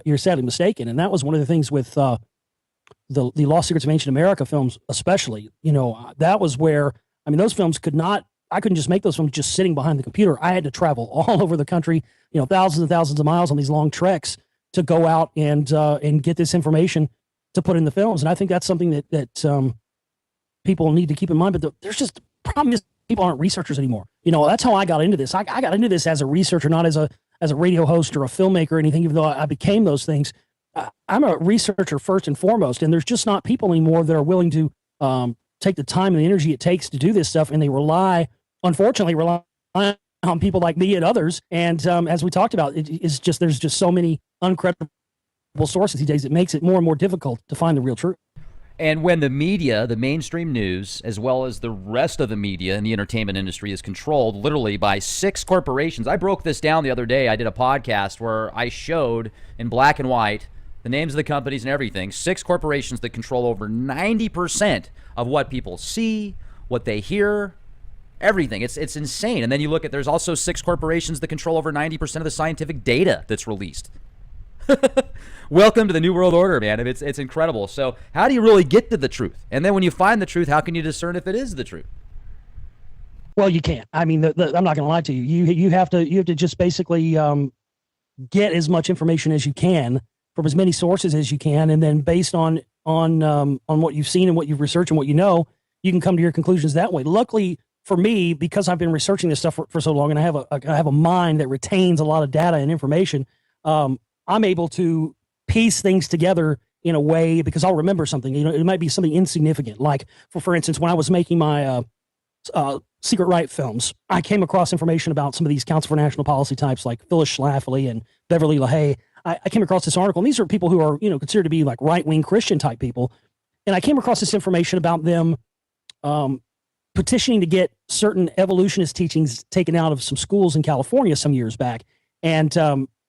you're sadly mistaken. And that was one of the things with the Lost Secrets of Ancient America films, especially. That was where, I mean, those films I couldn't just make those films just sitting behind the computer. I had to travel all over the country, thousands and thousands of miles on these long treks to go out and get this information to put in the films. And I think that's something that people need to keep in mind. But there's just the problem is people aren't researchers anymore. That's how I got into this. I got into this as a researcher, not as a radio host or a filmmaker or anything, even though I became those things. I'm a researcher first and foremost, and there's just not people anymore that are willing to take the time and the energy it takes to do this stuff, and they unfortunately rely on people like me and others. And as we talked about, there's just so many uncredible sources these days. It makes it more and more difficult to find the real truth. And when the media, the mainstream news, as well as the rest of the media in the entertainment industry is controlled literally by 6 corporations. I broke this down the other day. I did a podcast where I showed in black and white the names of the companies and everything. 6 corporations that control over 90% of what people see, what they hear, everything. It's insane. And then you look at, there's also 6 corporations that control over 90% of the scientific data that's released. Welcome to the New World Order, man. It's incredible. So how do you really get to the truth? And then when you find the truth, how can you discern if it is the truth? Well, you can't. I mean, I'm not going to lie to you. You have to just basically get as much information as you can from as many sources as you can, and then based on what you've seen and what you've researched and what you know, you can come to your conclusions that way. Luckily for me, because I've been researching this stuff for so long, and I have a mind that retains a lot of data and information, I'm able to piece things together in a way, because I'll remember something. It might be something insignificant. Like, for instance, when I was making my Secret Right films, I came across information about some of these Council for National Policy types like Phyllis Schlafly and Beverly LaHaye. I came across this article, and these are people who are, considered to be like right-wing Christian type people. And I came across this information about them petitioning to get certain evolutionist teachings taken out of some schools in California some years back. And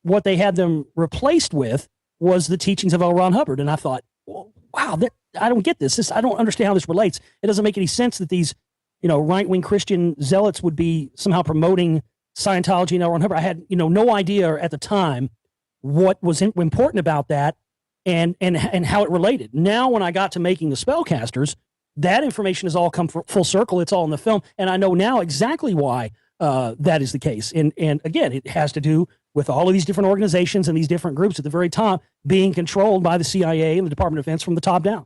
what they had them replaced with was the teachings of L. Ron Hubbard. And I thought, well, wow, I don't get this. I don't understand how this relates. It doesn't make any sense that these right-wing Christian zealots would be somehow promoting Scientology and L. Ron Hubbard. I had, no idea at the time what was important about that and how it related. Now, when I got to making the Spellcasters, that information has all come full circle. It's all in the film, and I know now exactly why that is the case. And again, it has to do with all of these different organizations and these different groups at the very top being controlled by the CIA and the Department of Defense from the top down.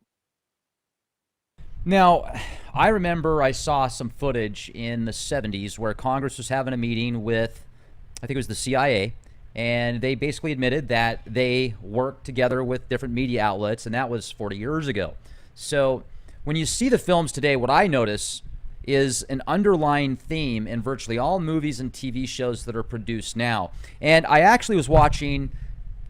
Now, I remember I saw some footage in the 70s where Congress was having a meeting with, I think it was the CIA, and they basically admitted that they worked together with different media outlets, and that was 40 years ago. So when you see the films today, what I notice is an underlying theme in virtually all movies and TV shows that are produced now. And I actually was watching,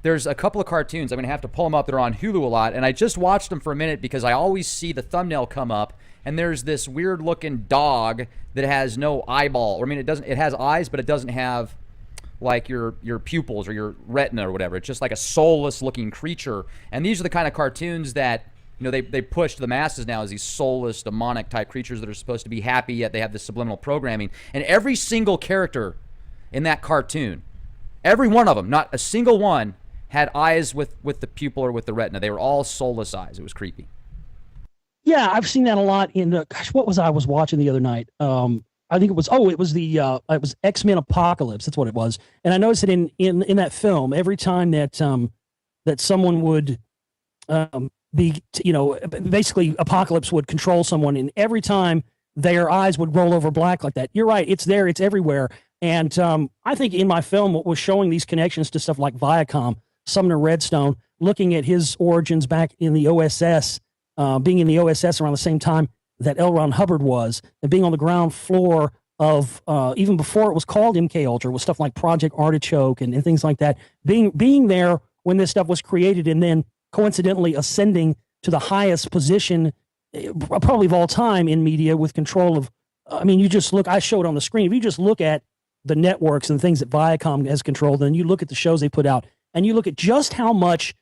there's a couple of cartoons, I'm going to have to pull them up, they're on Hulu a lot, and I just watched them for a minute because I always see the thumbnail come up, and there's this weird looking dog that has no eyeball, or it has eyes, but it doesn't have like your pupils or your retina or whatever. It's just like a soulless looking creature. And these are the kind of cartoons that they push to the masses now as these soulless, demonic type creatures that are supposed to be happy, yet they have this subliminal programming. And every single character in that cartoon, every one of them, not a single one, had eyes with the pupil or with the retina. They were all soulless eyes. It was creepy. Yeah, I've seen that a lot in, what was I was watching the other night? I think it was it was X-Men Apocalypse. That's what it was. And I noticed that in that film, every time that someone would basically Apocalypse would control someone, and every time their eyes would roll over black like that. You're right. It's there. It's everywhere. And I think in my film, what was showing these connections to stuff like Viacom, Sumner Redstone, looking at his origins back in the OSS, being in the OSS around the same time that L. Ron Hubbard was, and being on the ground floor of, even before it was called MK Ultra, was stuff like Project Artichoke and things like that. Being there when this stuff was created, and then coincidentally ascending to the highest position probably of all time in media with control of, you just look, I showed on the screen, if you just look at the networks and the things that Viacom has controlled, and you look at the shows they put out, and you look at just how much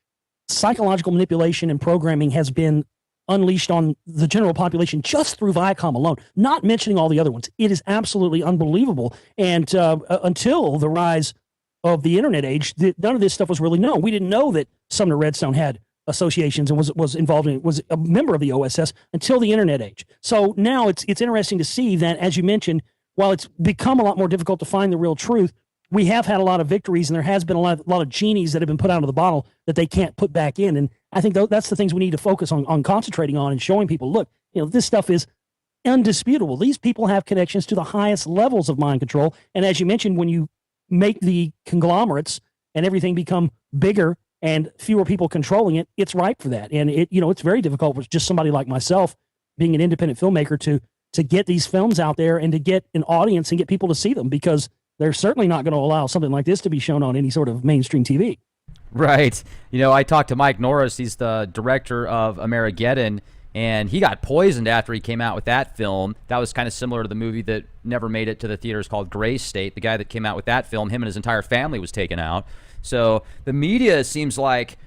psychological manipulation and programming has been unleashed on the general population just through Viacom alone, not mentioning all the other ones. It is absolutely unbelievable. And until the rise of the internet age, none of this stuff was really known. We didn't know that Sumner Redstone had associations and was involved in, was a member of the OSS until the internet age. So now it's interesting to see that, as you mentioned, while it's become a lot more difficult to find the real truth, we have had a lot of victories, and there has been a lot of genies that have been put out of the bottle that they can't put back in. And I think that's the things we need to focus on concentrating on and showing people, look, this stuff is undisputable. These people have connections to the highest levels of mind control. And as you mentioned, when you make the conglomerates and everything become bigger and fewer people controlling it, it's ripe for that. And it's very difficult for just somebody like myself, being an independent filmmaker, to get these films out there and to get an audience and get people to see them, because they're certainly not going to allow something like this to be shown on any sort of mainstream TV. Right. I talked to Mike Norris. He's the director of Amerigeddon, and he got poisoned after he came out with that film. That was kind of similar to the movie that never made it to the theaters called Gray State. The guy that came out with that film, him and his entire family was taken out. So the media seems like,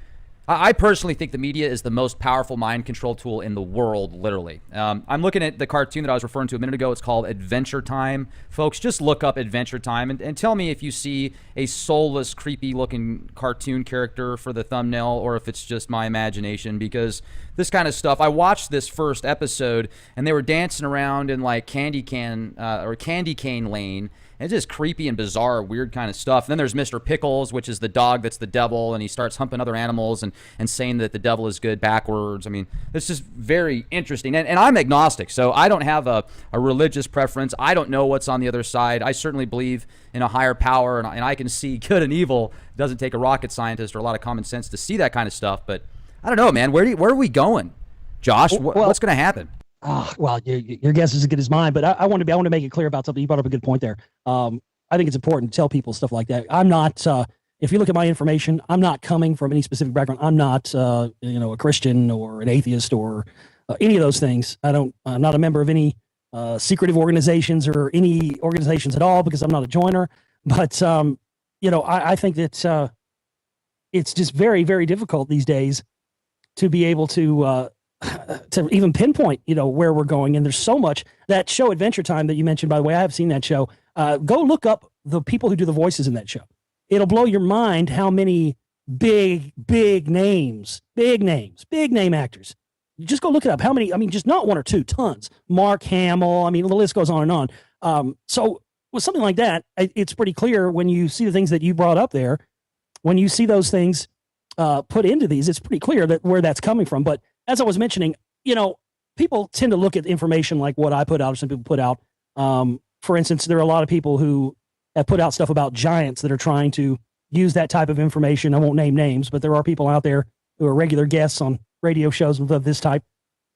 I personally think the media is the most powerful mind control tool in the world, literally. I'm looking at the cartoon that I was referring to a minute ago. It's called Adventure Time. Folks, just look up Adventure Time and tell me if you see a soulless, creepy-looking cartoon character for the thumbnail, or if it's just my imagination, because this kind of stuff, I watched this first episode, and they were dancing around in like Candy Cane Lane. It's just creepy and bizarre, weird kind of stuff. And then there's Mr. Pickles, which is the dog that's the devil, and he starts humping other animals and saying that the devil is good backwards. It's just very interesting. And I'm agnostic, so I don't have a religious preference. I don't know what's on the other side. I certainly believe in a higher power, and I can see good and evil. It doesn't take a rocket scientist or a lot of common sense to see that kind of stuff. But I don't know, man. Where are we going? Josh, what's going to happen? Well, your guess is as good as mine, but I want to make it clear about something. You brought up a good point there. I think it's important to tell people stuff like that. I'm not, if you look at my information, I'm not coming from any specific background. I'm not, a Christian or an atheist or any of those things. I'm not a member of any secretive organizations or any organizations at all, because I'm not a joiner. But, I think that it's just very, very difficult these days to be able to to even pinpoint, where we're going. And there's so much. That show Adventure Time that you mentioned, by the way, I have seen that show. Go look up the people who do the voices in that show. It'll blow your mind how many big names, big name actors. You just go look it up. How many? I mean, just not one or two, tons. Mark Hamill. I mean, the list goes on and on. So with something like that, it's pretty clear when you see the things that you brought up there, when you see those things put into these, it's pretty clear that where that's coming from. But as I was mentioning, people tend to look at information like what I put out or some people put out. For instance, there are a lot of people who have put out stuff about giants that are trying to use that type of information. I won't name names, but there are people out there who are regular guests on radio shows of this type.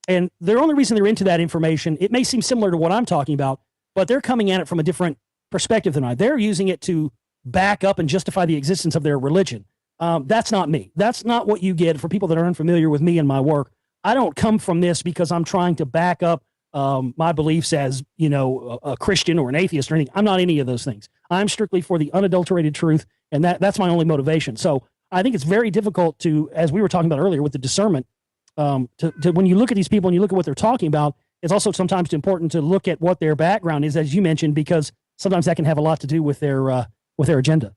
And the only reason they're into that information, it may seem similar to what I'm talking about, but they're coming at it from a different perspective than I. They're using it to back up and justify the existence of their religion. That's not me. That's not what you get for people that are unfamiliar with me and my work. I don't come from this because I'm trying to back up my beliefs as, a Christian or an atheist or anything. I'm not any of those things. I'm strictly for the unadulterated truth, and that's my only motivation. So I think it's very difficult to, as we were talking about earlier with the discernment, to when you look at these people and you look at what they're talking about, it's also sometimes important to look at what their background is, as you mentioned, because sometimes that can have a lot to do with their agenda.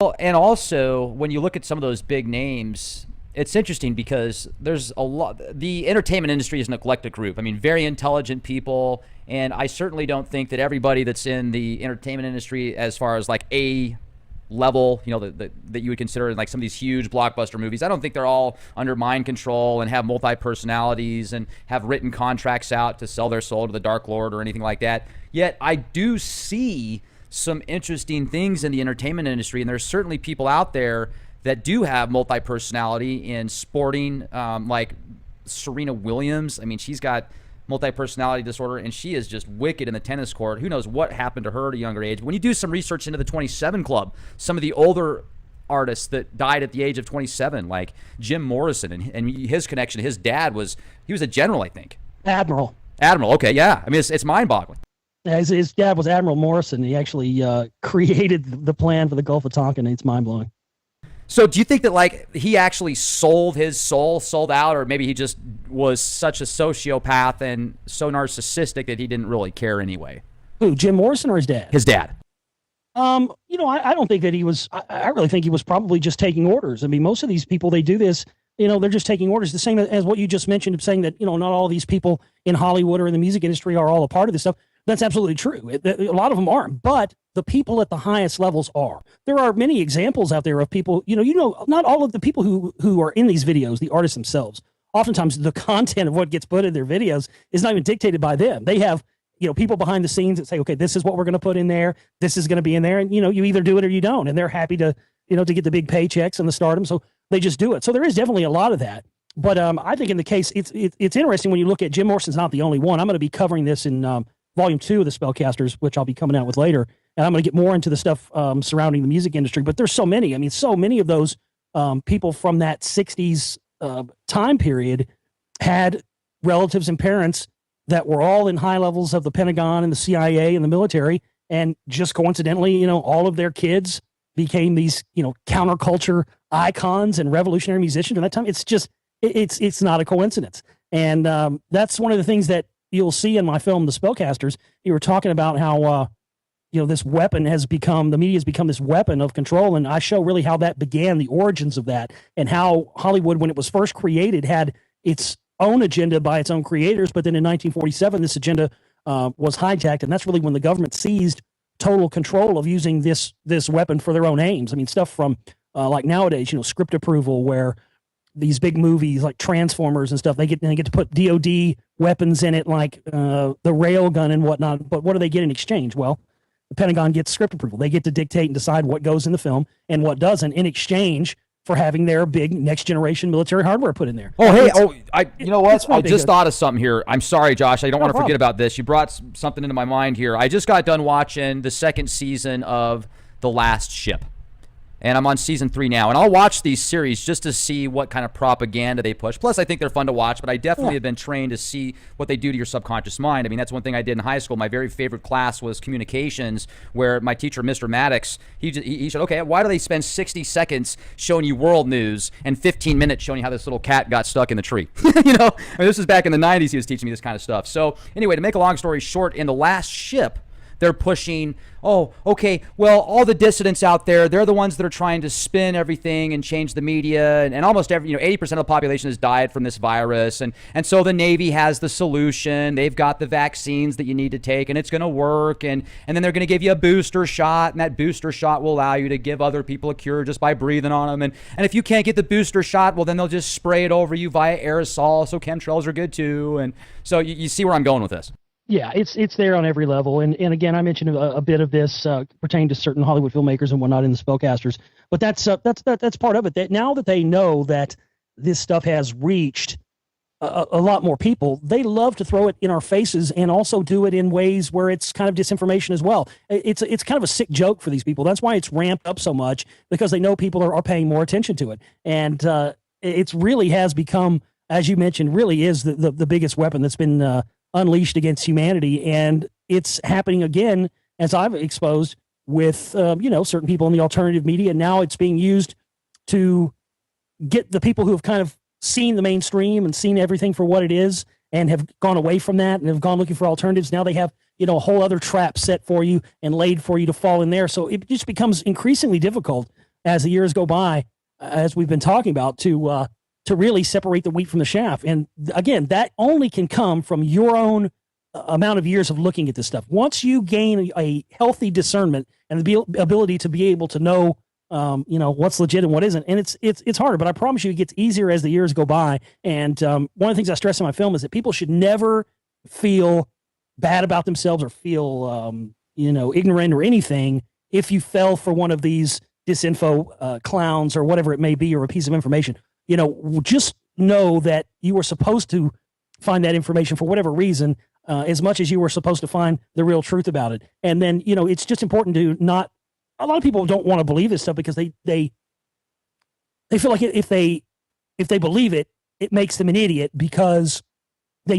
Well, and also when you look at some of those big names, it's interesting because there's a lot. The entertainment industry is an eclectic group. I mean, very intelligent people, and I certainly don't think that everybody that's in the entertainment industry, as far as like a level, that you would consider like some of these huge blockbuster movies, I don't think they're all under mind control and have multi-personalities and have written contracts out to sell their soul to the Dark Lord or anything like that. Yet I do see some interesting things in the entertainment industry, and there's certainly people out there that do have multi-personality in sporting, like Serena Williams. I mean, she's got multi-personality disorder, and she is just wicked in the tennis court. Who knows what happened to her at a younger age. When you do some research into the 27 Club, some of the older artists that died at the age of 27, like Jim Morrison, and his connection, his dad he was a general, I think. Admiral, okay, yeah. I mean, it's mind-boggling. His dad was Admiral Morrison. He actually created the plan for the Gulf of Tonkin. It's mind-blowing. So do you think that like he actually sold out, or maybe he just was such a sociopath and so narcissistic that he didn't really care anyway? Who, Jim Morrison or his dad? His dad. I don't think that he was, I really think he was probably just taking orders. I mean, most of these people, they do this, they're just taking orders. The same as what you just mentioned, saying that, not all these people in Hollywood or in the music industry are all a part of this stuff. That's absolutely true. A lot of them aren't, but the people at the highest levels are. There are many examples out there of people, not all of the people who are in these videos, the artists themselves. Oftentimes the content of what gets put in their videos is not even dictated by them. They have, people behind the scenes that say, okay, this is what we're going to put in there. This is going to be in there. And, you either do it or you don't. And they're happy to, to get the big paychecks and the stardom. So they just do it. So there is definitely a lot of that. But I think in the case, it's interesting when you look at Jim Morrison's not the only one. I'm going to be covering this in Volume 2 of the Spellcasters, which I'll be coming out with later. And I'm going to get more into the stuff surrounding the music industry. But there's so many. I mean, so many of those people from that 60s time period had relatives and parents that were all in high levels of the Pentagon and the CIA and the military. And just coincidentally, all of their kids became these, counterculture icons and revolutionary musicians at that time. It's just, it's not a coincidence. And that's one of the things that you'll see in my film, The Spellcasters. You were talking about how, this weapon the media has become this weapon of control. And I show really how that began, the origins of that, and how Hollywood, when it was first created, had its own agenda by its own creators. But then in 1947, this agenda was hijacked. And that's really when the government seized total control of using this weapon for their own aims. I mean, stuff from like nowadays, script approval, where these big movies like Transformers and stuff, they get to put DOD weapons in it, like the rail gun and whatnot. But what do they get in exchange? Well, the Pentagon gets script approval. They get to dictate and decide what goes in the film and what doesn't in exchange for having their big next generation military hardware put in there. Oh, hey, you know what? I just thought of something here. I'm sorry, Josh. I don't want to forget about this. You brought something into my mind here. I just got done watching the second season of The Last Ship. And I'm on season 3 now. And I'll watch these series just to see what kind of propaganda they push. Plus, I think they're fun to watch, but I definitely have been trained to see what they do to your subconscious mind. I mean, that's one thing I did in high school. My very favorite class was communications, where my teacher, Mr. Maddox, he said, okay, why do they spend 60 seconds showing you world news and 15 minutes showing you how this little cat got stuck in the tree? You know, I mean, this was back in the 90s. He was teaching me this kind of stuff. So anyway, to make a long story short, in The Last Ship, they're pushing, oh, okay, well, all the dissidents out there, they're the ones that are trying to spin everything and change the media. And almost 80% of the population has died from this virus. And so the Navy has the solution. They've got the vaccines that you need to take, and it's going to work. And then they're going to give you a booster shot, and that booster shot will allow you to give other people a cure just by breathing on them. And if you can't get the booster shot, well, then they'll just spray it over you via aerosol. So chemtrails are good too. And so you see where I'm going with this. Yeah, it's there on every level. And again, I mentioned a bit of this pertaining to certain Hollywood filmmakers and whatnot in the Spellcasters, but that's part of it. That now that they know that this stuff has reached a lot more people, they love to throw it in our faces and also do it in ways where it's kind of disinformation as well. It's kind of a sick joke for these people. That's why it's ramped up so much, because they know people are paying more attention to it. And it's really has become, as you mentioned, really is the biggest weapon that's been unleashed against humanity. And it's happening again, as I've exposed, with certain people in the alternative media. Now it's being used to get the people who have kind of seen the mainstream and seen everything for what it is and have gone away from that and have gone looking for alternatives. Now they have a whole other trap set for you and laid for you to fall in there. So it just becomes increasingly difficult as the years go by, as we've been talking about, to really separate the wheat from the chaff. And again, that only can come from your own amount of years of looking at this stuff. Once you gain a healthy discernment and the ability to be able to know, what's legit and what isn't, and it's harder, but I promise you it gets easier as the years go by. And one of the things I stress in my film is that people should never feel bad about themselves or feel, ignorant or anything if you fell for one of these disinfo clowns or whatever it may be, or a piece of information. Just know that you were supposed to find that information for whatever reason, as much as you were supposed to find the real truth about it. And then, it's just important to not, a lot of people don't want to believe this stuff because they feel like if they believe it, it makes them an idiot because they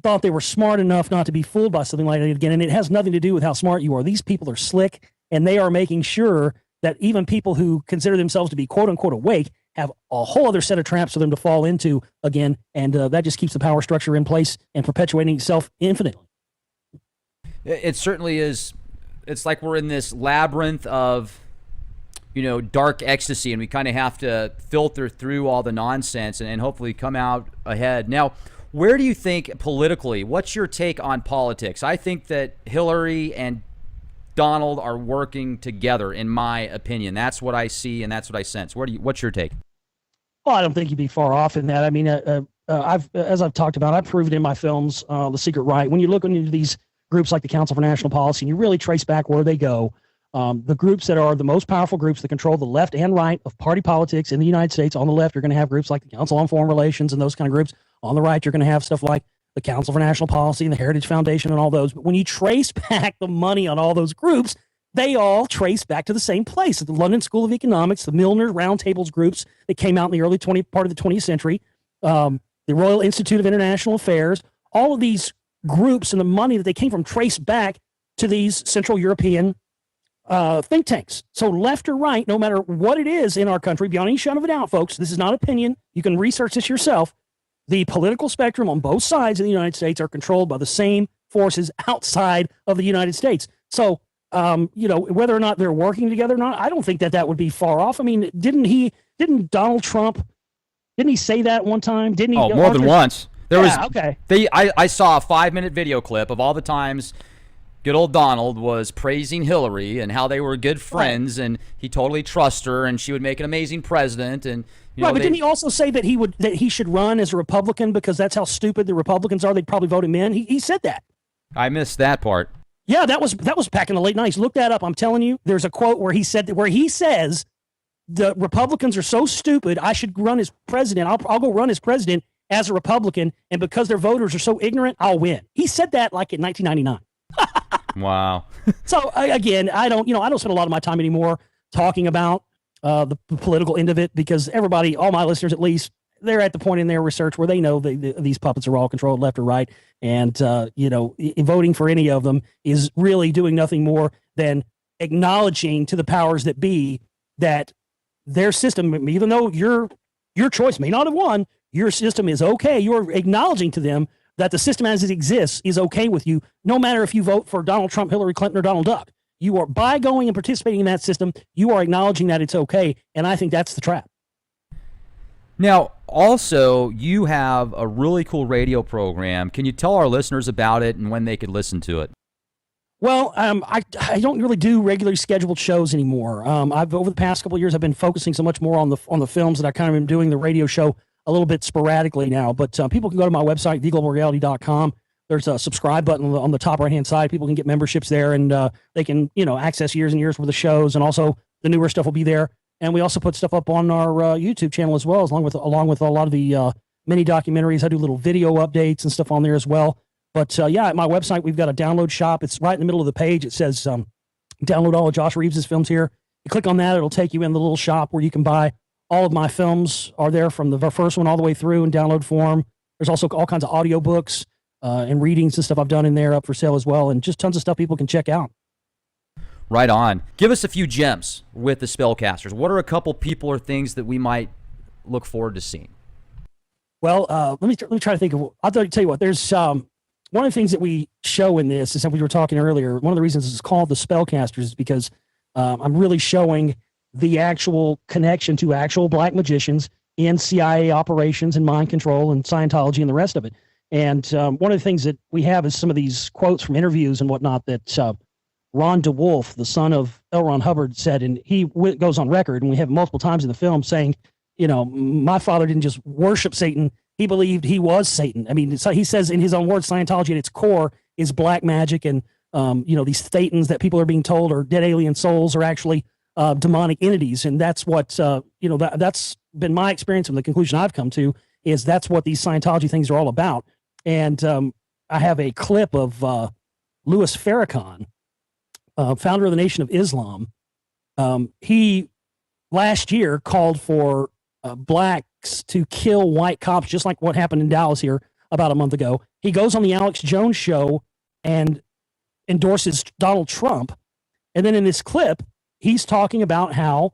thought they were smart enough not to be fooled by something like that again. And it has nothing to do with how smart you are. These people are slick, and they are making sure that even people who consider themselves to be quote unquote awake have a whole other set of traps for them to fall into again. And that just keeps the power structure in place and perpetuating itself infinitely. It certainly is. It's like we're in this labyrinth of, dark ecstasy, and we kind of have to filter through all the nonsense and hopefully come out ahead. Now, where do you think politically, what's your take on politics? I think that Hillary and Donald are working together, in my opinion. That's what I see, and that's what I sense. What's your take? Well, I don't think you'd be far off in that. I mean, as I've talked about, I've proved in my films, The Secret Right, when you look into these groups like the Council for National Policy, and you really trace back where they go, the groups that are the most powerful groups that control the left and right of party politics in the United States. On the left, you're going to have groups like the Council on Foreign Relations and those kind of groups. On the right, you're going to have stuff like the Council for National Policy and the Heritage Foundation and all those. But when you trace back the money on all those groups, they all trace back to the same place: the London School of Economics, the Milner Roundtables groups that came out in the early part of the 20th century, the Royal Institute of International Affairs. All of these groups and the money that they came from traced back to these Central European think tanks. So left or right, no matter what it is in our country, beyond any shadow of a doubt, folks, this is not opinion. You can research this yourself. The political spectrum on both sides of the United States are controlled by the same forces outside of the United States. So, whether or not they're working together or not, I don't think that would be far off. I mean, didn't Donald Trump, didn't he say that one time? Didn't he? Oh, more than once. Okay. I saw a 5-minute video clip of all the times good old Donald was praising Hillary and how they were good friends, and he totally trusts her, and she would make an amazing president. And but didn't he also say that he should run as a Republican because that's how stupid the Republicans are? They'd probably vote him in. He said that. I missed that part. Yeah, that was back in the late 90s. Look that up. I'm telling you, there's a quote where he says the Republicans are so stupid, I should run as president. I'll go run as president as a Republican, and because their voters are so ignorant, I'll win. He said that like in 1999. Wow. So again, I don't spend a lot of my time anymore talking about the political end of it, because everybody, all my listeners at least, they're at the point in their research where they know these puppets are all controlled left or right. And, voting for any of them is really doing nothing more than acknowledging to the powers that be that their system, even though your choice may not have won, your system is okay. You're acknowledging to them that the system as it exists is okay with you, no matter if you vote for Donald Trump, Hillary Clinton, or Donald Duck. You are, by going and participating in that system, you are acknowledging that it's okay. And I think that's the trap. Now, also, you have a really cool radio program. Can you tell our listeners about it and when they could listen to it? Well, I don't really do regularly scheduled shows anymore. I've over the past couple of years, I've been focusing so much more on the films that I kind of am doing the radio show a little bit sporadically now. But people can go to my website, theglobalreality.com. There's a subscribe button on the top right-hand side. People can get memberships there, and they can, access years and years worth of shows, and also the newer stuff will be there. And we also put stuff up on our YouTube channel as well, along with a lot of the mini documentaries. I do little video updates and stuff on there as well. But at my website, we've got a download shop. It's right in the middle of the page. It says download all of Josh Reeves' films here. You click on that, it'll take you in the little shop where you can buy all of my films are there from the first one all the way through in download form. There's also all kinds of audiobooks and readings and stuff I've done in there up for sale as well, and just tons of stuff people can check out. Right on. Give us a few gems with the Spellcasters. What are a couple people or things that we might look forward to seeing? Well, let me try to think of. I'll tell you what. There's one of the things that we show in this is that we were talking earlier. One of the reasons it's called the Spellcasters is because I'm really showing the actual connection to actual black magicians in CIA operations and mind control and Scientology and the rest of it. And one of the things that we have is some of these quotes from interviews and whatnot that Ron DeWolf, the son of L. Ron Hubbard, said, and he goes on record, and we have multiple times in the film saying, my father didn't just worship Satan, he believed he was Satan. I mean, so he says in his own words, Scientology at its core is black magic, and these thetans that people are being told are dead alien souls are actually demonic entities, and that's what that's been my experience, and the conclusion I've come to is that's what these Scientology things are all about. And I have a clip of Louis Farrakhan, founder of the Nation of Islam. He last year called for blacks to kill white cops, just like what happened in Dallas here about a month ago. He goes on the Alex Jones show and endorses Donald Trump. And then in this clip, he's talking about how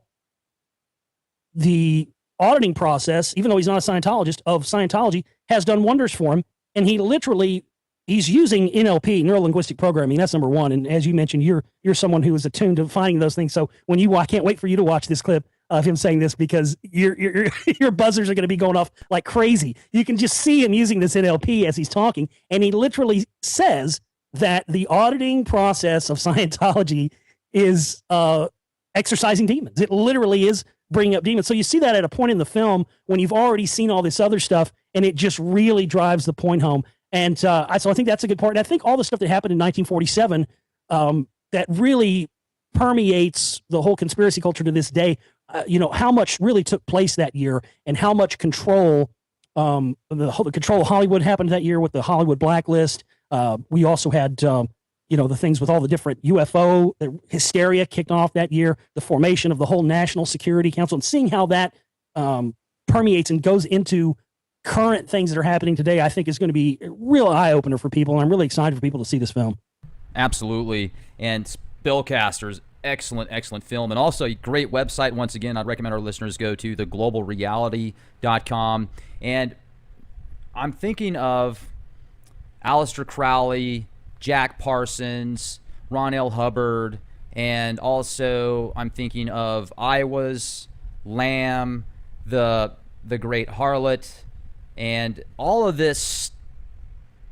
the auditing process, even though he's not a Scientologist, of Scientology has done wonders for him. And he's using NLP, neuro-linguistic programming. That's number one. And as you mentioned, you're someone who is attuned to finding those things. So I can't wait for you to watch this clip of him saying this, because your buzzers are going to be going off like crazy. You can just see him using this NLP as he's talking. And he literally says that the auditing process of Scientology is exorcising demons. It literally is bringing up demons. So you see that at a point in the film when you've already seen all this other stuff, and it just really drives the point home. And so I think that's a good part. And I think all the stuff that happened in 1947 that really permeates the whole conspiracy culture to this day, how much really took place that year, and how much control, the control of Hollywood happened that year with the Hollywood blacklist. We also had, the things with all the different UFO hysteria kicked off that year, the formation of the whole National Security Council, and seeing how that permeates and goes into current things that are happening today, I think is going to be a real eye-opener for people, and I'm really excited for people to see this film. Absolutely. And Spellcasters, excellent film, and also a great website. Once again, I'd recommend our listeners go to theglobalreality.com. And I'm thinking of Aleister Crowley, Jack Parsons, Ron L. Hubbard, and also I'm thinking of Iowa's Lamb, the Great Harlot, and all of this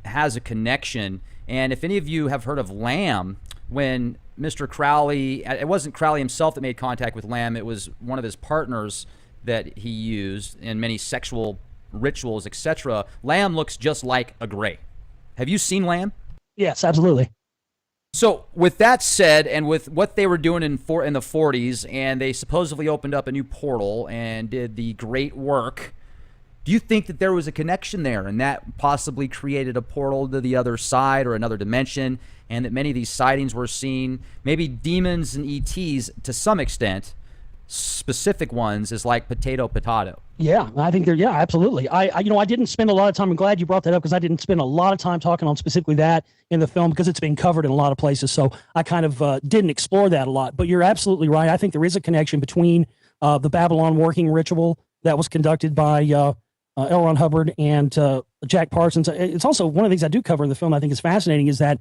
has a connection. And if any of you have heard of Lamb, when Mr. Crowley, it wasn't Crowley himself that made contact with Lamb, it was one of his partners that he used in many sexual rituals, etc. Lamb looks just like a gray. Have you seen Lamb? Yes, absolutely. So with that said, and with what they were doing in the 40s, and they supposedly opened up a new portal and did the great work, do you think that there was a connection there, and that possibly created a portal to the other side or another dimension, and that many of these sightings were seen, maybe demons and ETs to some extent, specific ones is like potato. Yeah, I think yeah, absolutely. I didn't spend a lot of time. I'm glad you brought that up because I didn't spend a lot of time talking on specifically that in the film because it's been covered in a lot of places. So I kind of didn't explore that a lot. But you're absolutely right. I think there is a connection between the Babylon working ritual that was conducted by L. Ron Hubbard and Jack Parsons. It's also one of the things I do cover in the film I think is fascinating is that,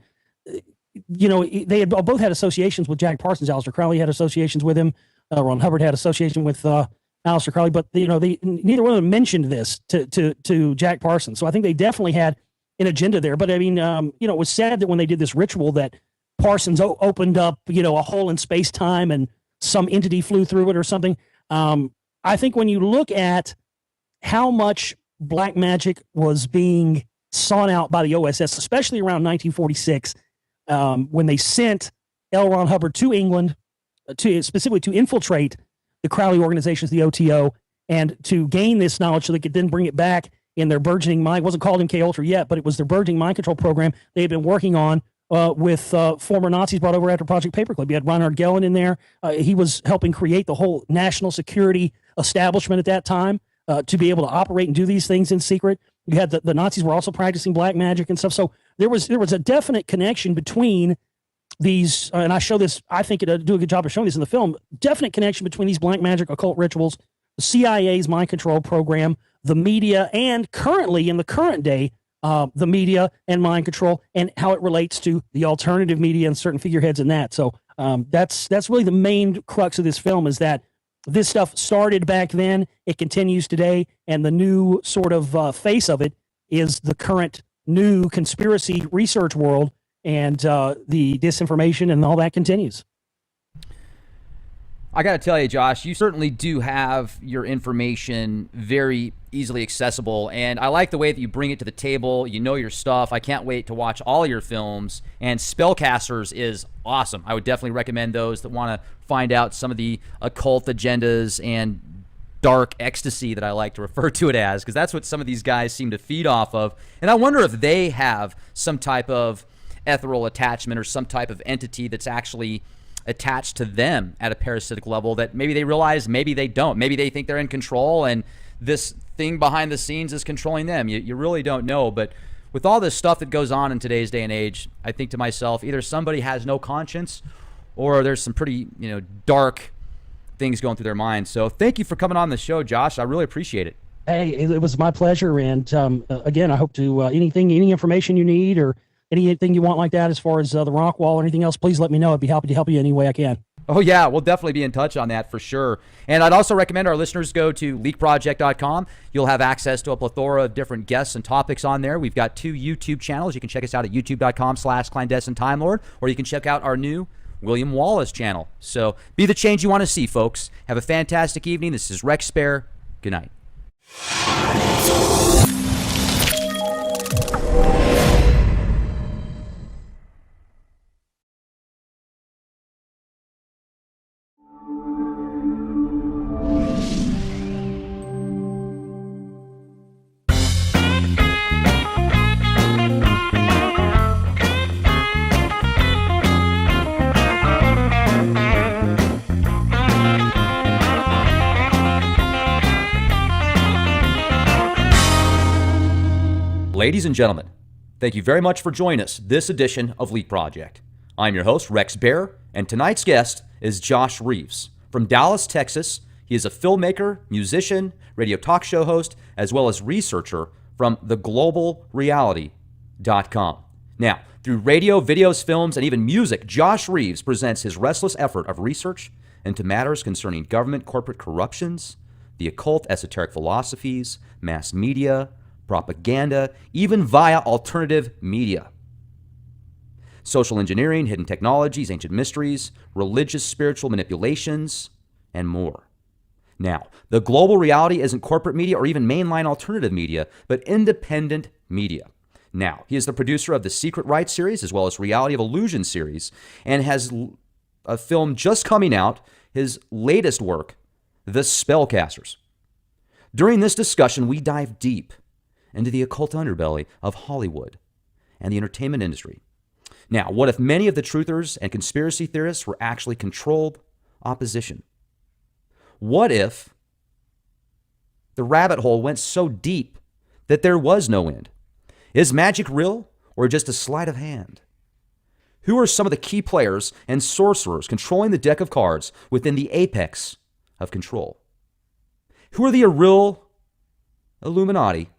they had both had associations with Jack Parsons. Aleister Crowley had associations with him. Ron Hubbard had association with Aleister Crowley, but neither one of them mentioned this to Jack Parsons. So I think they definitely had an agenda there. But I mean, it was sad that when they did this ritual that Parsons opened up, a hole in space time and some entity flew through it or something. I think when you look at how much black magic was being sought out by the OSS, especially around 1946, when they sent L. Ron Hubbard to England, specifically to infiltrate the Crowley organizations, the OTO, and to gain this knowledge so they could then bring it back in their burgeoning mind. It wasn't called MK Ultra yet, but it was their burgeoning mind control program they had been working on with former Nazis brought over after Project Paperclip. You had Reinhard Gehlen in there. He was helping create the whole national security establishment at that time to be able to operate and do these things in secret. You had the Nazis were also practicing black magic and stuff. So there was a definite connection between these, and I show this, I think it do a good job of showing this in the film, definite connection between these black magic occult rituals, the CIA's mind control program, the media, and currently in the current day, the media and mind control, and how it relates to the alternative media and certain figureheads in that. So that's really the main crux of this film, is that this stuff started back then, it continues today, and the new sort of face of it is the current new conspiracy research world, and the disinformation and all that continues. I got to tell you, Josh, you certainly do have your information very easily accessible, and I like the way that you bring it to the table. You know your stuff. I can't wait to watch all your films, and Spellcasters is awesome. I would definitely recommend those that want to find out some of the occult agendas and dark ecstasy that I like to refer to it as, because that's what some of these guys seem to feed off of. And I wonder if they have some type of ethereal attachment or some type of entity that's actually attached to them at a parasitic level that maybe they realize, maybe they don't. Maybe they think they're in control and this thing behind the scenes is controlling them. You really don't know. But with all this stuff that goes on in today's day and age, I think to myself, either somebody has no conscience or there's some pretty, dark things going through their minds. So thank you for coming on the show, Josh. I really appreciate it. Hey, it was my pleasure. And again, I hope to any information you need or anything you want like that as far as the rock wall or anything else, please let me know. I'd be happy to help you any way I can. Oh, yeah, we'll definitely be in touch on that for sure. And I'd also recommend our listeners go to leakproject.com. You'll have access to a plethora of different guests and topics on there. We've got 2 YouTube channels. You can check us out at youtube.com/clandestine time lord, or you can check out our new William Wallace channel. So be the change you want to see, folks. Have a fantastic evening. This is Rex Spare. Good night. Ladies and gentlemen, thank you very much for joining us this edition of Leak Project. I'm your host, Rex Bear, and tonight's guest is Josh Reeves. From Dallas, Texas, he is a filmmaker, musician, radio talk show host, as well as researcher from theglobalreality.com. Now, through radio, videos, films, and even music, Josh Reeves presents his restless effort of research into matters concerning government corporate corruptions, the occult esoteric philosophies, mass media, propaganda, even via alternative media. Social engineering, hidden technologies, ancient mysteries, religious, spiritual manipulations, and more. Now, the global reality isn't corporate media or even mainline alternative media, but independent media. Now, he is the producer of the Secret Right series as well as Reality of Illusion series, and has a film just coming out, his latest work, The Spellcasters. During this discussion, we dive deep into the occult underbelly of Hollywood and the entertainment industry. Now, what if many of the truthers and conspiracy theorists were actually controlled opposition? What if the rabbit hole went so deep that there was no end? Is magic real or just a sleight of hand? Who are some of the key players and sorcerers controlling the deck of cards within the apex of control? Who are the real Illuminati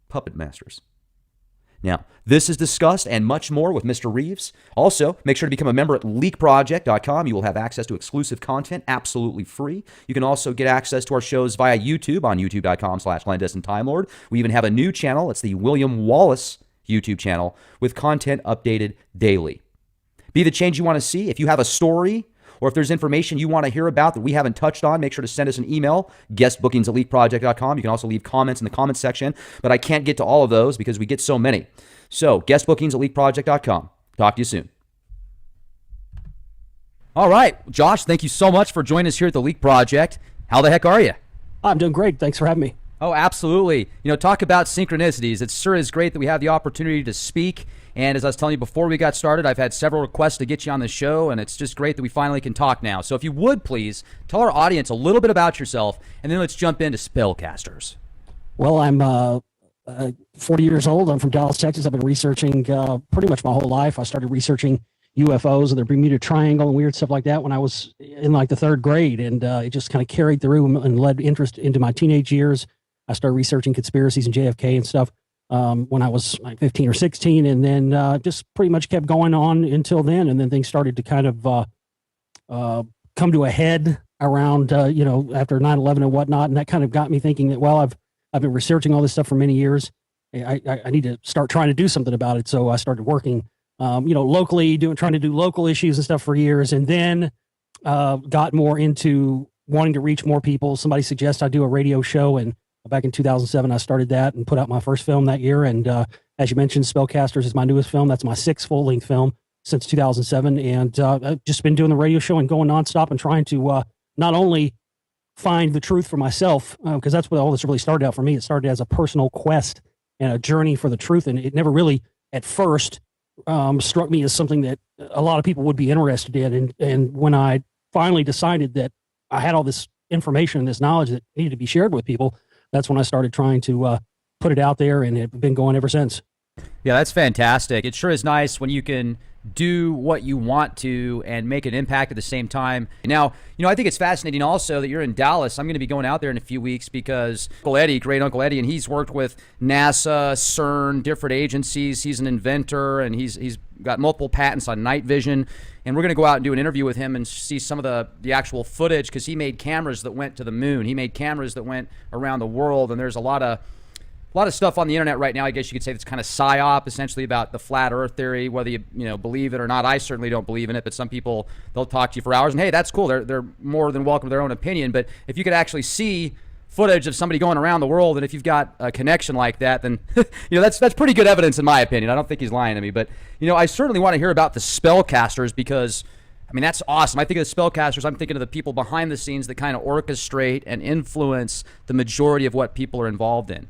puppet masters? Now, this is discussed and much more with Mr. Reeves. Also, make sure to become a member at leakproject.com. You will have access to exclusive content absolutely free. You can also get access to our shows via YouTube on youtube.com/clandestineTimeLord. We even have a new channel. It's the William Wallace YouTube channel with content updated daily. Be the change you want to see. If you have a story or if there's information you want to hear about that we haven't touched on, make sure to send us an email, guestbookings@leakproject.com. You can also leave comments in the comments section, but I can't get to all of those because we get so many. So, guestbookings@leakproject.com. Talk to you soon. All right, Josh, thank you so much for joining us here at the Leak Project. How the heck are you? I'm doing great. Thanks for having me. Oh, absolutely. You know, talk about synchronicities. It sure is great that we have the opportunity to speak. And as I was telling you before we got started, I've had several requests to get you on the show, and it's just great that we finally can talk now. So if you would, please, tell our audience a little bit about yourself, and then let's jump into Spellcasters. Well, I'm 40 years old. I'm from Dallas, Texas. I've been researching pretty much my whole life. I started researching UFOs and the Bermuda Triangle and weird stuff like that when I was in like the third grade, and it just kind of carried through and led interest into my teenage years. I started researching conspiracies and JFK and stuff when I was like 15 or 16, and then just pretty much kept going on until then. And then things started to kind of come to a head around, after 9/11 and whatnot. And that kind of got me thinking that, well, I've been researching all this stuff for many years. I need to start trying to do something about it. So I started working, locally, trying to do local issues and stuff for years. And then got more into wanting to reach more people. Somebody suggested I do a radio show, and back in 2007, I started that and put out my first film that year. And as you mentioned, Spellcasters is my newest film. That's my sixth full-length film since 2007. And I've just been doing the radio show and going nonstop and trying to not only find the truth for myself, because that's what all this really started out for me. It started as a personal quest and a journey for the truth. And it never really, at first, struck me as something that a lot of people would be interested in. And when I finally decided that I had all this information and this knowledge that needed to be shared with people, that's when I started trying to put it out there, and it's been going ever since. Yeah, that's fantastic. It sure is nice when you can do what you want to and make an impact at the same time. Now, I think it's fascinating also that you're in Dallas. I'm going to be going out there in a few weeks because Uncle Eddie, great Uncle Eddie, and he's worked with NASA, CERN, different agencies. He's an inventor, and he's got multiple patents on night vision. And we're going to go out and do an interview with him and see some of the actual footage, because he made cameras that went to the moon. He made cameras that went around the world, and there's a lot of stuff on the internet right now, I guess you could say, that's kind of psyop, essentially about the flat earth theory, whether you believe it or not. I certainly don't believe in it, but some people, they'll talk to you for hours, and hey, that's cool. They're more than welcome to their own opinion. But if you could actually see footage of somebody going around the world, and if you've got a connection like that, then that's pretty good evidence in my opinion. I don't think he's lying to me, but I certainly want to hear about the Spellcasters, because that's awesome. I think of the Spellcasters, I'm thinking of the people behind the scenes that kind of orchestrate and influence the majority of what people are involved in.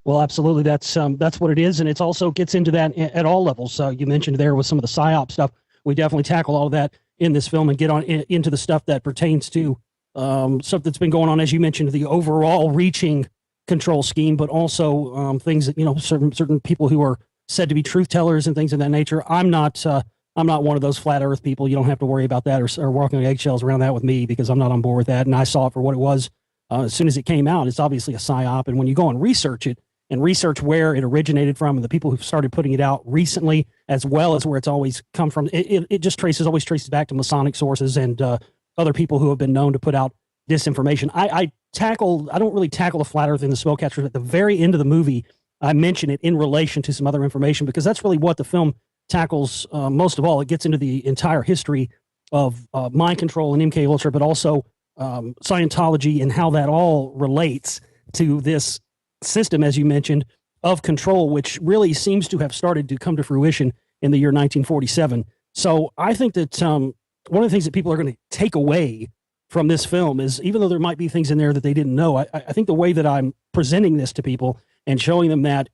Well, absolutely. That's what it is. And it also gets into that at all levels. So you mentioned there with some of the psyop stuff. We definitely tackle all of that in this film and get on into the stuff that pertains to stuff that's been going on, as you mentioned, the overall reaching control scheme, but also things that, certain people who are said to be truth tellers and things of that nature. I'm not one of those flat earth people. You don't have to worry about that or walking on eggshells around that with me, because I'm not on board with that. And I saw it for what it was as soon as it came out. It's obviously a psyop. And when you go and research it, and research where it originated from and the people who started putting it out recently, as well as where it's always come from, it just always traces back to Masonic sources and other people who have been known to put out disinformation. I don't really tackle the flat earth in the Spellcasters. At the very end of the movie, I mention it in relation to some other information, because that's really what the film tackles most of all. It gets into the entire history of mind control and MK Ultra, but also Scientology and how that all relates to this system, as you mentioned, of control, which really seems to have started to come to fruition in the year 1947. So I think that one of the things that people are going to take away from this film is, even though there might be things in there that they didn't know, I think the way that I'm presenting this to people and showing them that,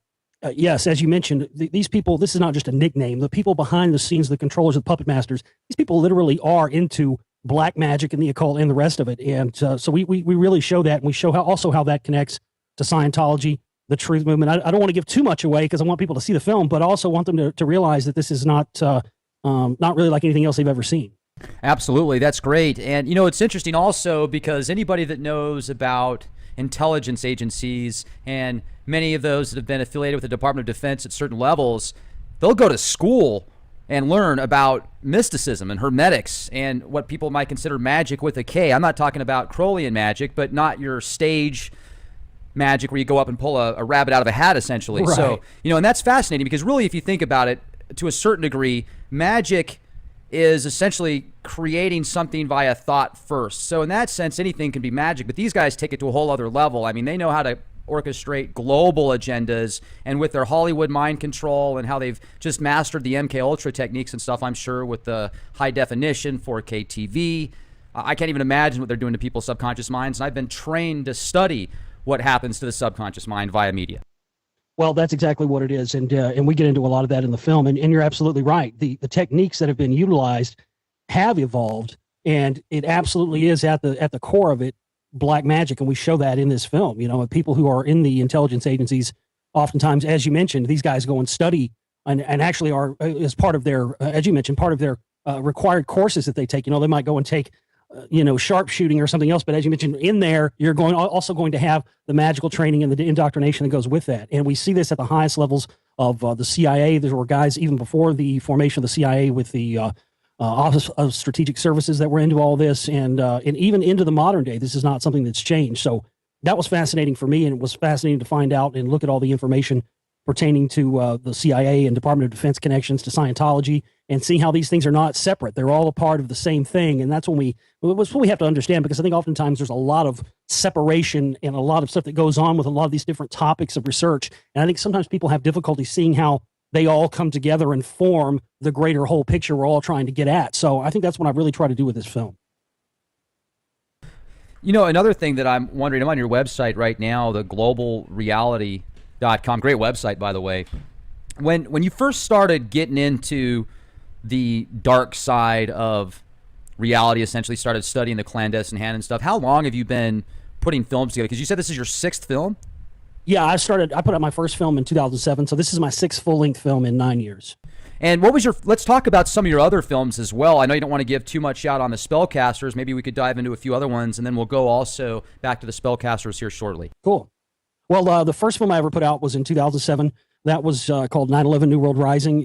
yes, as you mentioned, these people, this is not just a nickname. The people behind the scenes, the controllers, the puppet masters, these people literally are into black magic and the occult and the rest of it. And so we really show that, and we show how that connects to Scientology, the truth movement. I don't want to give too much away because I want people to see the film, but I also want them to realize that this is not really like anything else they've ever seen. Absolutely. That's great. And, it's interesting also because anybody that knows about intelligence agencies and many of those that have been affiliated with the Department of Defense at certain levels, they'll go to school and learn about mysticism and hermetics and what people might consider magic with a K. I'm not talking about Crowleyan magic, but not your stage magic where you go up and pull a rabbit out of a hat, essentially. Right. So, and that's fascinating because really, if you think about it to a certain degree, magic is essentially creating something via thought first. So in that sense, anything can be magic, but these guys take it to a whole other level. I mean, they know how to orchestrate global agendas, and with their Hollywood mind control and how they've just mastered the MK Ultra techniques and stuff, I'm sure, with the high definition 4K TV. I can't even imagine what they're doing to people's subconscious minds. And I've been trained to study what happens to the subconscious mind via media. Well, that's exactly what it is, and we get into a lot of that in the film. And you're absolutely right. The techniques that have been utilized have evolved, and it absolutely is at the core of it black magic, and we show that in this film. People who are in the intelligence agencies, oftentimes, as you mentioned, these guys go and study and actually are as part of their, as you mentioned, part of their required courses that they take. They might go and take sharpshooting or something else. But as you mentioned, in there, you're also going to have the magical training and the indoctrination that goes with that. And we see this at the highest levels of the CIA. There were guys even before the formation of the CIA with the Office of Strategic Services that were into all this. And even into the modern day, this is not something that's changed. So that was fascinating for me. And it was fascinating to find out and look at all the information pertaining to the CIA and Department of Defense connections to Scientology, and see how these things are not separate. They're all a part of the same thing. And that's what we have to understand, because I think oftentimes there's a lot of separation and a lot of stuff that goes on with a lot of these different topics of research. And I think sometimes people have difficulty seeing how they all come together and form the greater whole picture we're all trying to get at. So I think that's what I really try to do with this film. Another thing that I'm wondering, I'm on your website right now, the globalreality.com. Great website, by the way. When you first started getting into the dark side of reality, essentially started studying the clandestine hand and stuff, how long have you been putting films together? Because you said this is your 6th film? Yeah, I put out my first film in 2007, so this is my 6th full-length film in 9 years. And let's talk about some of your other films as well. I know you don't want to give too much out on the Spellcasters. Maybe we could dive into a few other ones, and then we'll go also back to the Spellcasters here shortly. Cool. Well, the first film I ever put out was in 2007. That was called 9/11 New World Rising.